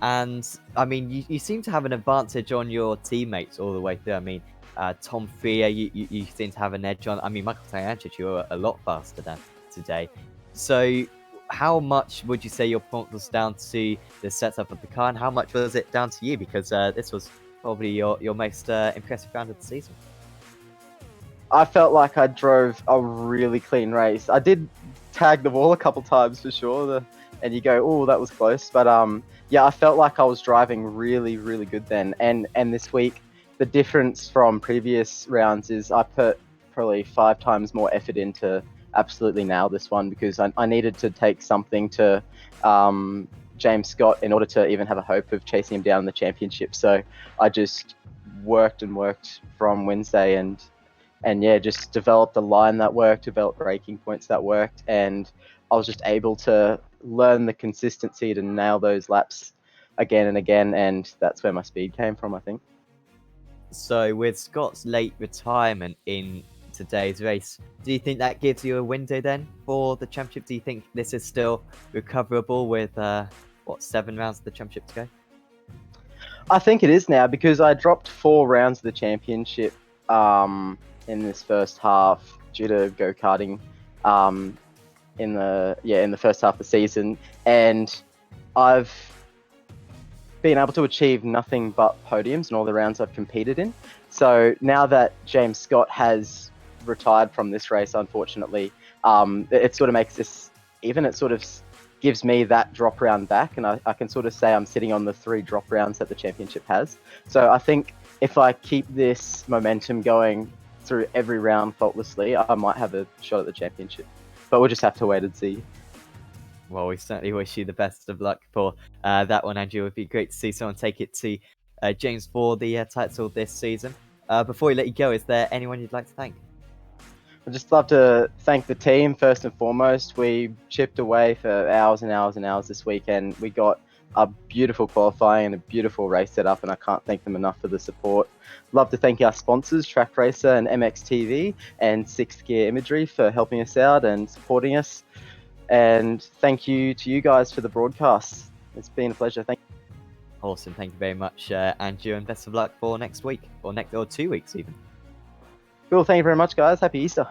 And I mean, you seem to have an advantage on your teammates all the way through. I mean, Tom Freer, you seem to have an edge on. I mean, Michael Taliancic, you were a lot faster than today. So how much would you say your point was down to the setup of the car, and how much was it down to you? Because this was probably your most impressive round of the season. I felt like I drove a really clean race. I did tag the wall a couple times for sure, and you go, oh, that was close. But yeah, I felt like I was driving really, really good then. And this week, the difference from previous rounds is I put probably 5 times more effort into absolutely nail this one, because I needed to take something to James Scott in order to even have a hope of chasing him down in the championship. So I just worked from Wednesday and yeah, just developed a line that worked, developed braking points that worked, and I was just able to learn the consistency to nail those laps again and again, and that's where my speed came from, I think. So with Scott's late retirement in today's race, do you think that gives you a window then for the championship? Do you think this is still recoverable with 7 rounds of the championship to go? I think it is now, because I dropped 4 rounds of the championship in this first half due to go-karting in the first half of the season, and I've been able to achieve nothing but podiums in all the rounds I've competed in. So now that James Scott has retired from this race, unfortunately, it sort of makes this even. It sort of gives me that drop round back, and I can sort of say I'm sitting on the 3 drop rounds that the championship has. So I think if I keep this momentum going through every round faultlessly, I might have a shot at the championship. But we'll just have to wait and see. Well, we certainly wish you the best of luck for that one, Andrew. It would be great to see someone take it to James for the title this season. Before we let you go, is there anyone you'd like to thank? I'd just love to thank the team first and foremost. We chipped away for hours and hours and hours this weekend. We got a beautiful qualifying and a beautiful race setup, and I can't thank them enough for the support. Love to thank our sponsors, Track Racer and MXTV and Sixth Gear Imagery, for helping us out and supporting us. And thank you to you guys for the broadcast. It's been a pleasure. Thank you. Awesome. Thank you very much, Andrew, and best of luck for next week, or 2 weeks even. Cool. Thank you very much, guys. Happy Easter.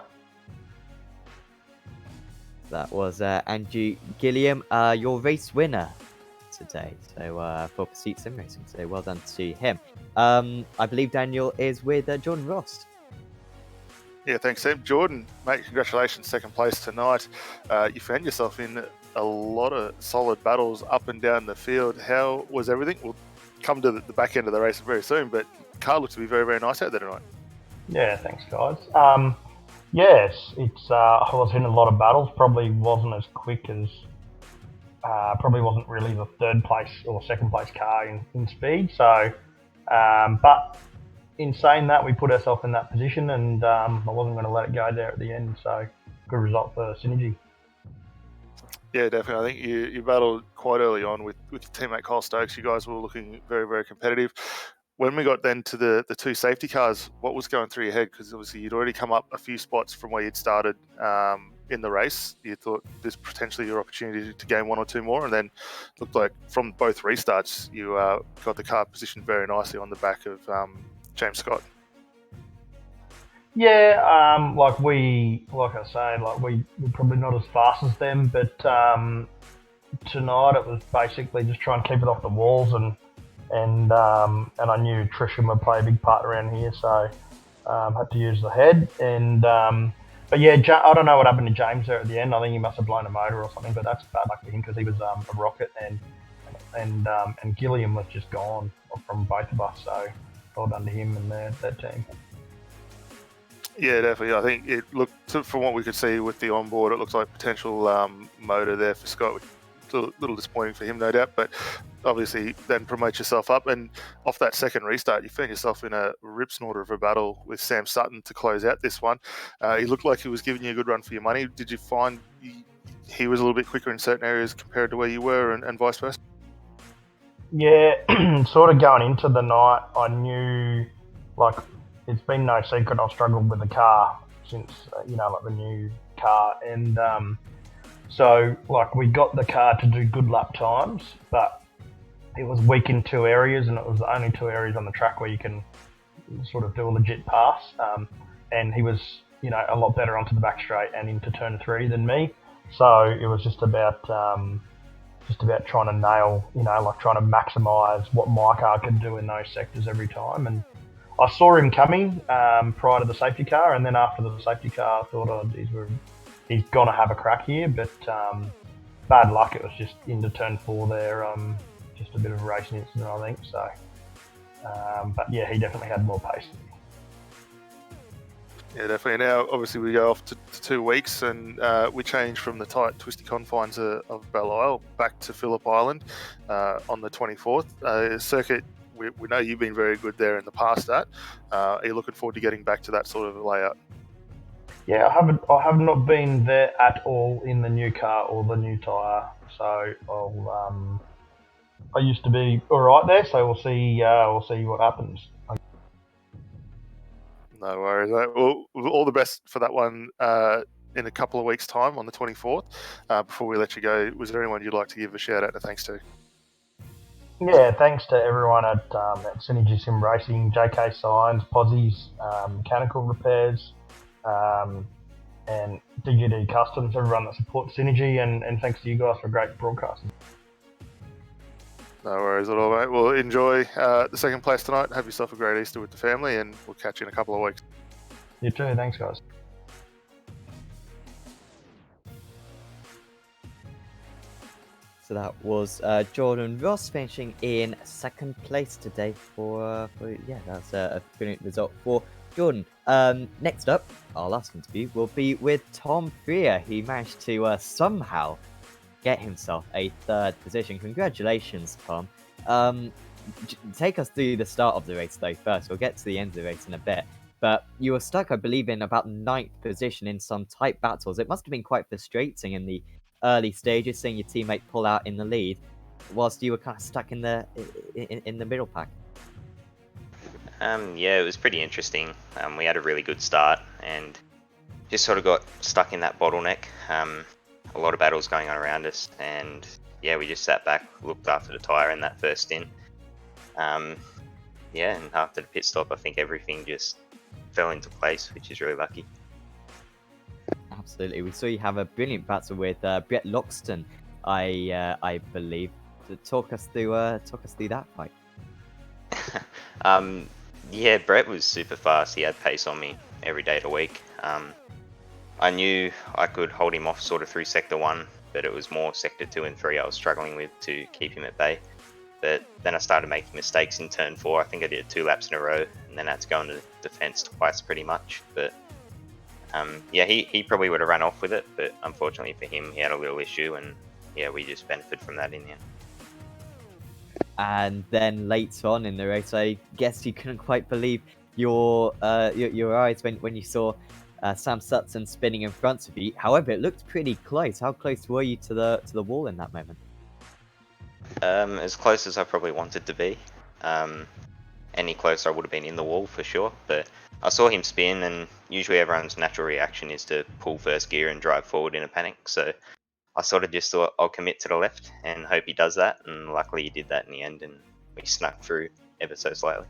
That was Andrew Gilliam, your race winner today. So for Pursuit Sim Racing. So well done to him. I believe Daniel is with Jordan Ross. Yeah, thanks, Sam. Jordan, mate, congratulations, second place tonight. You found yourself in a lot of solid battles up and down the field. How was everything? We'll come to the back end of the race very soon, but car looked to be very, very nice out there tonight. Yeah, thanks, guys. Yes, I was in a lot of battles. Probably wasn't as quick as, probably wasn't really the third place or second place car in speed. So, but in saying that, we put ourselves in that position, and I wasn't going to let it go there at the end. So, good result for Synergy. Yeah, definitely. I think you battled quite early on with your teammate Kyle Stokes. You guys were looking very, very competitive. When we got then to the 2 safety cars, what was going through your head? Because obviously you'd already come up a few spots from where you'd started in the race. You thought this potentially your opportunity to gain 1 or 2 more, and then looked like from both restarts you got the car positioned very nicely on the back of James Scott. Yeah, we're probably not as fast as them, but tonight it was basically just trying to keep it off the walls, and I knew attrition would play a big part around here, so had to use the head. And but yeah, I don't know what happened to James there at the end. I think he must have blown a motor or something, but that's bad luck for him because he was a rocket, and Gilliam was just gone from both of us. So well done to him and their team. Yeah, definitely. I think it looked, from what we could see with the onboard, it looks like potential motor there for Scott. A little disappointing for him, no doubt, but obviously then promote yourself up. And off that second restart, you found yourself in a rip snorter of a battle with Sam Sutton to close out this one. He looked like he was giving you a good run for your money. Did you find he was a little bit quicker in certain areas compared to where you were, and vice versa? Yeah, sort of going into the night, I knew, like, it's been no secret I've struggled with the car since, the new car. And so, we got the car to do good lap times, but it was weak in 2 areas, and it was the only 2 areas on the track where you can sort of do a legit pass. And he was, a lot better onto the back straight and into turn 3 than me. So it was just about trying to nail, trying to maximise what my car could do in those sectors every time. And I saw him coming prior to the safety car, and then after the safety car, I thought, he's going to have a crack here. But bad luck, it was just into turn 4 there, just a bit of a racing incident, I think. So, but yeah, he definitely had more pace than me. Yeah, definitely. Now, obviously, we go off to 2 weeks, and we change from the tight, twisty confines of Belle back to Phillip Island on the 24th. Circuit, we know you've been very good there in the past. Are you looking forward to getting back to that sort of layout? Yeah, I have not been there at all in the new car or the new tyre, so I used to be all right there. So we'll see what happens. No worries. Well, all the best for that one in a couple of weeks' time on the 24th. Before we let you go, was there anyone you'd like to give a shout out and thanks to? Yeah, thanks to everyone at Synergy Sim Racing, JK Signs, Posies, Mechanical Repairs, and DGD Customs, everyone that supports Synergy, and thanks to you guys for great broadcasting. No worries at all, mate. Well, enjoy the second place tonight. Have yourself a great Easter with the family, and we'll catch you in a couple of weeks. You too. Thanks, guys. So that was Jordan Ross finishing in second place today for that's a brilliant result for Jordan. Next up, our last interview will be with Tom Freer. He managed to somehow get himself a third position. Congratulations, Tom. Take us through the start of the race though first. We'll get to the end of the race in a bit. But you were stuck, I believe, in about 9th position in some tight battles. It must have been quite frustrating in the early stages, seeing your teammate pull out in the lead, whilst you were kind of stuck in the middle pack. Yeah, it was pretty interesting. We had a really good start and just sort of got stuck in that bottleneck. A lot of battles going on around us, and yeah, we just sat back, looked after the tyre in that first stint. And after the pit stop, I think everything just fell into place, which is really lucky. Absolutely, we saw you have a brilliant battle with Brett Loxton, I believe. To talk us through that fight. Yeah, Brett was super fast. He had pace on me every day of the week. I knew I could hold him off sort of through Sector 1, but it was more Sector 2 and 3 I was struggling with to keep him at bay. But then I started making mistakes in Turn 4. I think I did 2 laps in a row, and then had to go into defence twice pretty much. But he probably would have run off with it, but unfortunately for him, he had a little issue, and yeah, we just benefited from that in the end. And then later on in the race, I guess you couldn't quite believe your eyes when you saw Sam Sutton spinning in front of you. However, it looked pretty close. How close were you to the wall in that moment? As close as I probably wanted to be. Any closer I would have been in the wall for sure, but I saw him spin, and usually everyone's natural reaction is to pull first gear and drive forward in a panic, so I sort of just thought I'll commit to the left and hope he does that, and luckily he did that in the end, and we snuck through ever so slightly.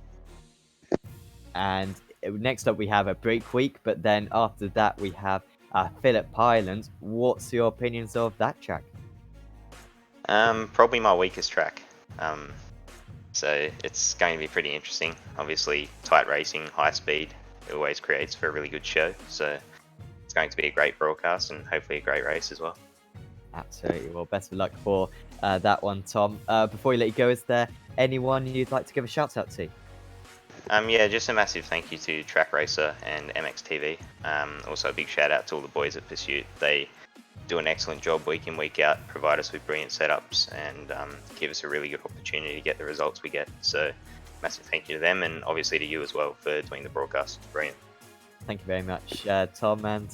And next up we have a break week, but then after that we have Phillip Island. What's your opinions of that track? Probably my weakest track. So it's going to be pretty interesting. Obviously, tight racing, high speed, it always creates for a really good show. So it's going to be a great broadcast and hopefully a great race as well. Absolutely. Well, best of luck for that one, Tom. Before we let you go, is there anyone you'd like to give a shout out to? Yeah, just a massive thank you to Track Racer and MXTV. Also a big shout out to all the boys at Pursuit. They do an excellent job week in, week out, provide us with brilliant setups, and give us a really good opportunity to get the results we get. So massive thank you to them, and obviously to you as well for doing the broadcast. Brilliant. Thank you very much, Tom, and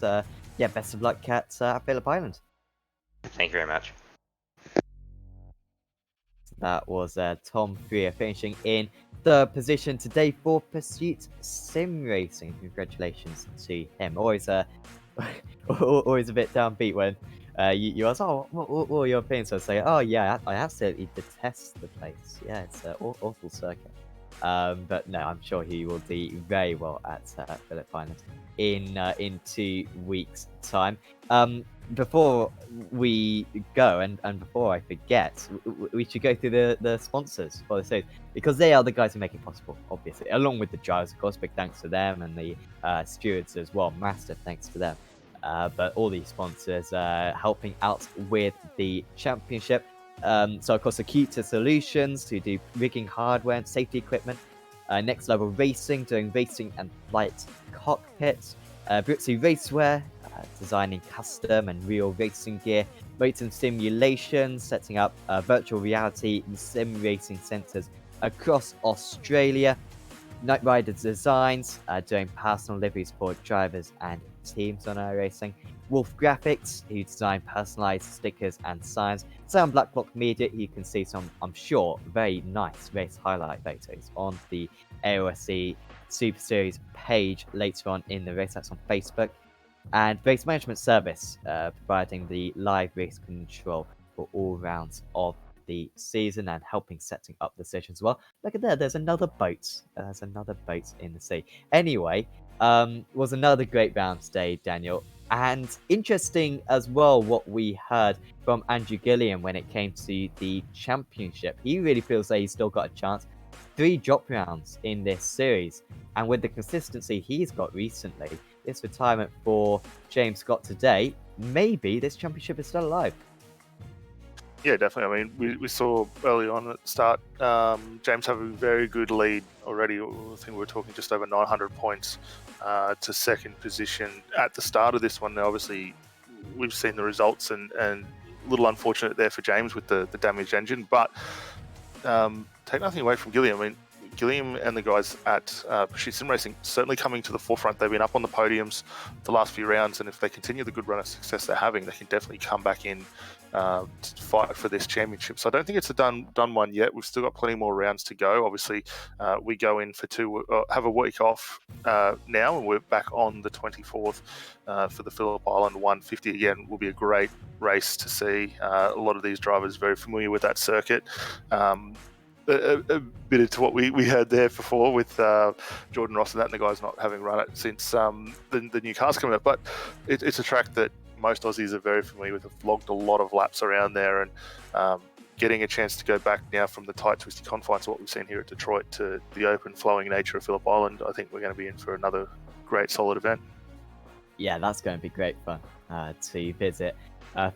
best of luck at Phillip Island. Thank you very much. That was Tom Freer finishing in third position today for Pursuit Sim Racing. Congratulations to him. Always always a bit downbeat when you ask, what are your opinions? So I say, oh yeah, I absolutely detest the place. Yeah, it's an awful circuit. But no, I'm sure he will do very well at Phillip Island in 2 weeks' time. Before we go, and before I forget, we should go through the sponsors for the series, because they are the guys who make it possible, obviously, along with the drivers, of course. Big thanks to them, and the stewards as well. Massive thanks to them. But all these sponsors helping out with the championship. So, of course, Acuta Solutions, who do rigging hardware and safety equipment. Next Level Racing, doing racing and flight cockpits. Britsu Racewear, designing custom and real racing gear, motor simulation, setting up virtual reality and sim racing centres across Australia. Night Rider Designs, doing personal liveries for drivers and teams on iRacing. Wolf Graphics, who design personalised stickers and signs. Sound Black Block Media, you can see some, I'm sure, very nice race highlight photos on the AOSC Super Series page later on in the race. That's on Facebook. And Race Management Service, providing the live race control for all rounds of the season and helping setting up the session as well. Look at there, there's another boat. There's another boat in the sea. Anyway, was another great round today, Daniel. And interesting as well what we heard from Andrew Gilliam when it came to the championship. He really feels like he's still got a chance. 3 drop rounds in this series. And with the consistency he's got recently, this retirement for James Scott today, maybe this championship is still alive. Yeah, definitely. I mean, we saw early on at the start, James have a very good lead already. I think we were talking just over 900 points to second position at the start of this one. Now, obviously, we've seen the results and a little unfortunate there for James with the damaged engine. But take nothing away from Gilliam. I mean, Gilliam and the guys at Pursuit Sim Racing certainly coming to the forefront. They've been up on the podiums the last few rounds, and if they continue the good run of success they're having, they can definitely come back in to fight for this championship. So I don't think it's a done one yet. We've still got plenty more rounds to go. Obviously, we go in for have a week off now, and we're back on the 24th for the Phillip Island 150. Again, will be a great race to see. A lot of these drivers very familiar with that circuit. A bit into what we heard there before with Jordan Ross and that, and the guys not having run it since the new cars coming up. But it's a track that most Aussies are very familiar with. Have logged a lot of laps around there, and getting a chance to go back now from the tight, twisty confines of what we've seen here at Detroit to the open, flowing nature of Phillip Island. I think we're going to be in for another great, solid event. Yeah, that's going to be great fun to visit.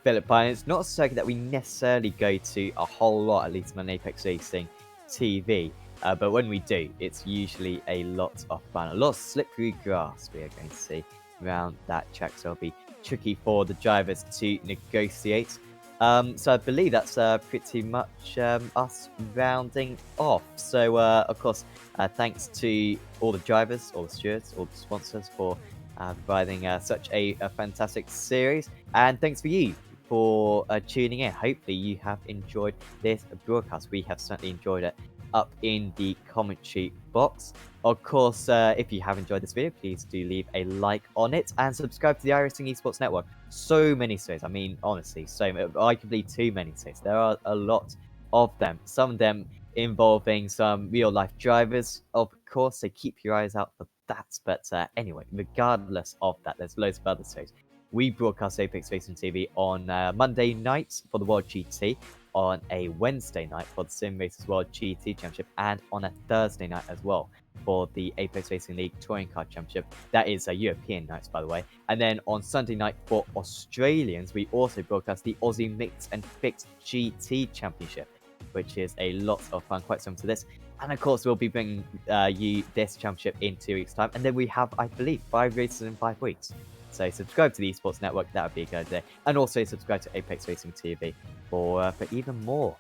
Phillip Island. It's not a circuit that we necessarily go to a whole lot, at least on Apex Racing TV, but when we do, it's usually a lot of fun. A lot of slippery grass we are going to see around that track, so it'll be tricky for the drivers to negotiate. So I believe that's pretty much us rounding off. So of course, thanks to all the drivers, all the stewards, all the sponsors for providing such a fantastic series, and thanks for you for tuning in. Hopefully you have enjoyed this broadcast. We have certainly enjoyed it up in the commentary box. Of course, if you have enjoyed this video, please do leave a like on it and subscribe to the iRacing Esports Network. So many series, I mean, honestly, arguably too many series. There are a lot of them. Some of them involving some real-life drivers, of course, so keep your eyes out for that. But anyway, regardless of that, there's loads of other series. We broadcast Apex Racing TV on Monday nights for the World GT, on a Wednesday night for the Sim Racers World GT Championship, and on a Thursday night as well for the Apex Racing League Touring Car Championship. That is European nights, by the way. And then on Sunday night for Australians, we also broadcast the Aussie Mixed and Fixed GT Championship, which is a lot of fun, quite similar to this. And of course, we'll be bringing you this championship in 2 weeks' time. And then we have, I believe, 5 races in 5 weeks. So subscribe to the Esports Network, that would be a good idea. And also subscribe to Apex Racing TV for even more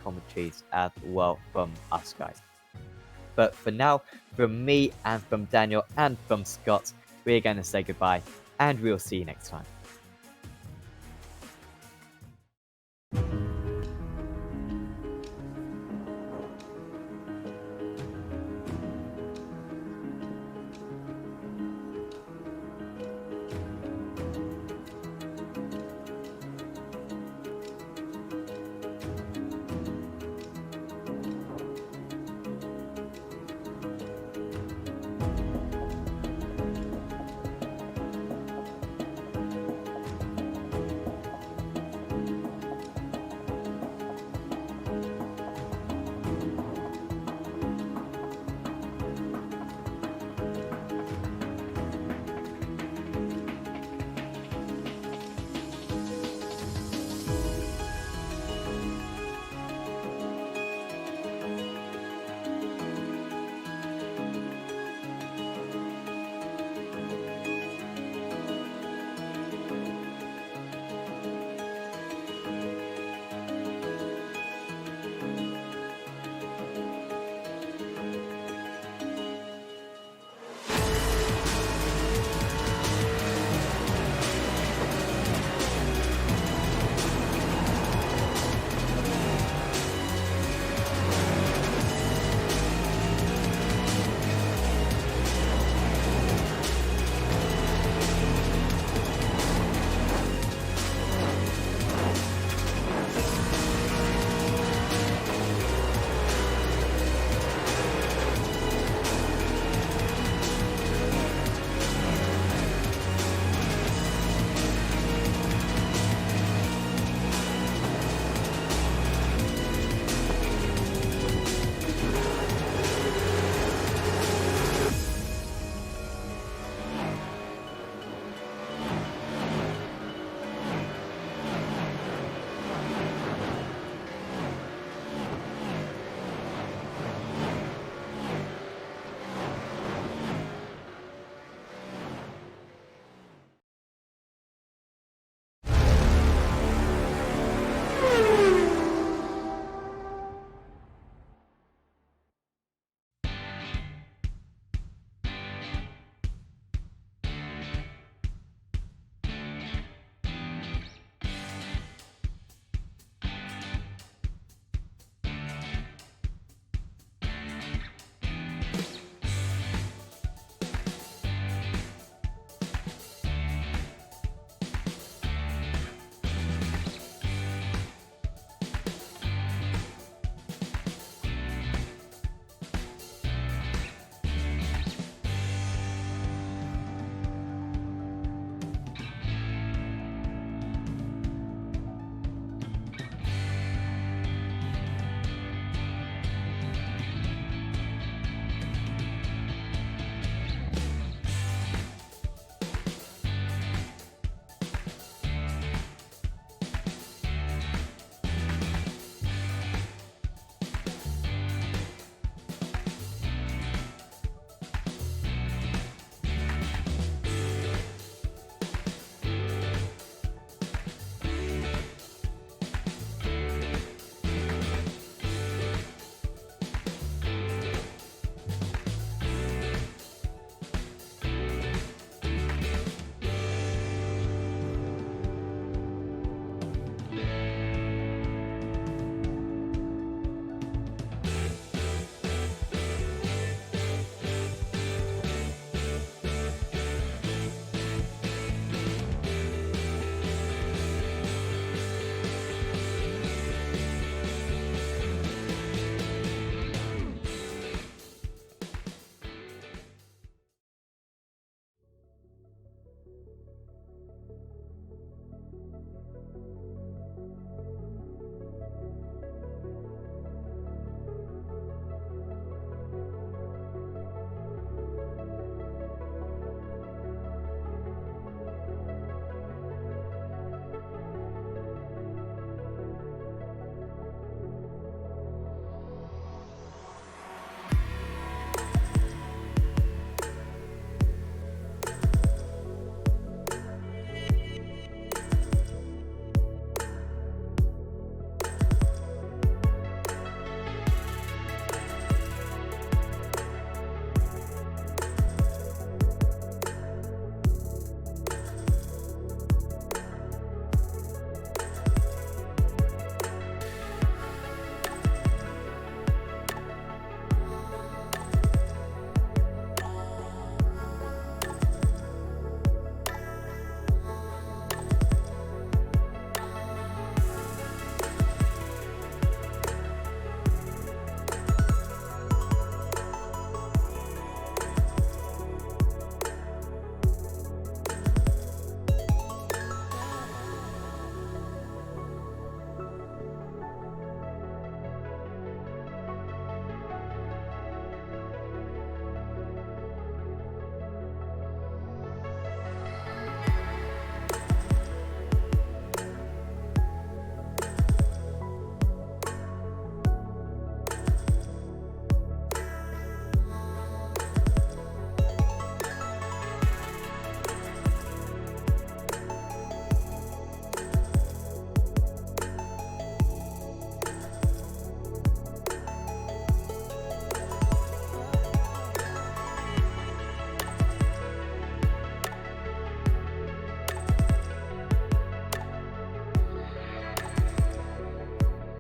commentaries as well from us guys. But for now, from me and from Daniel and from Scott, we're going to say goodbye, and we'll see you next time.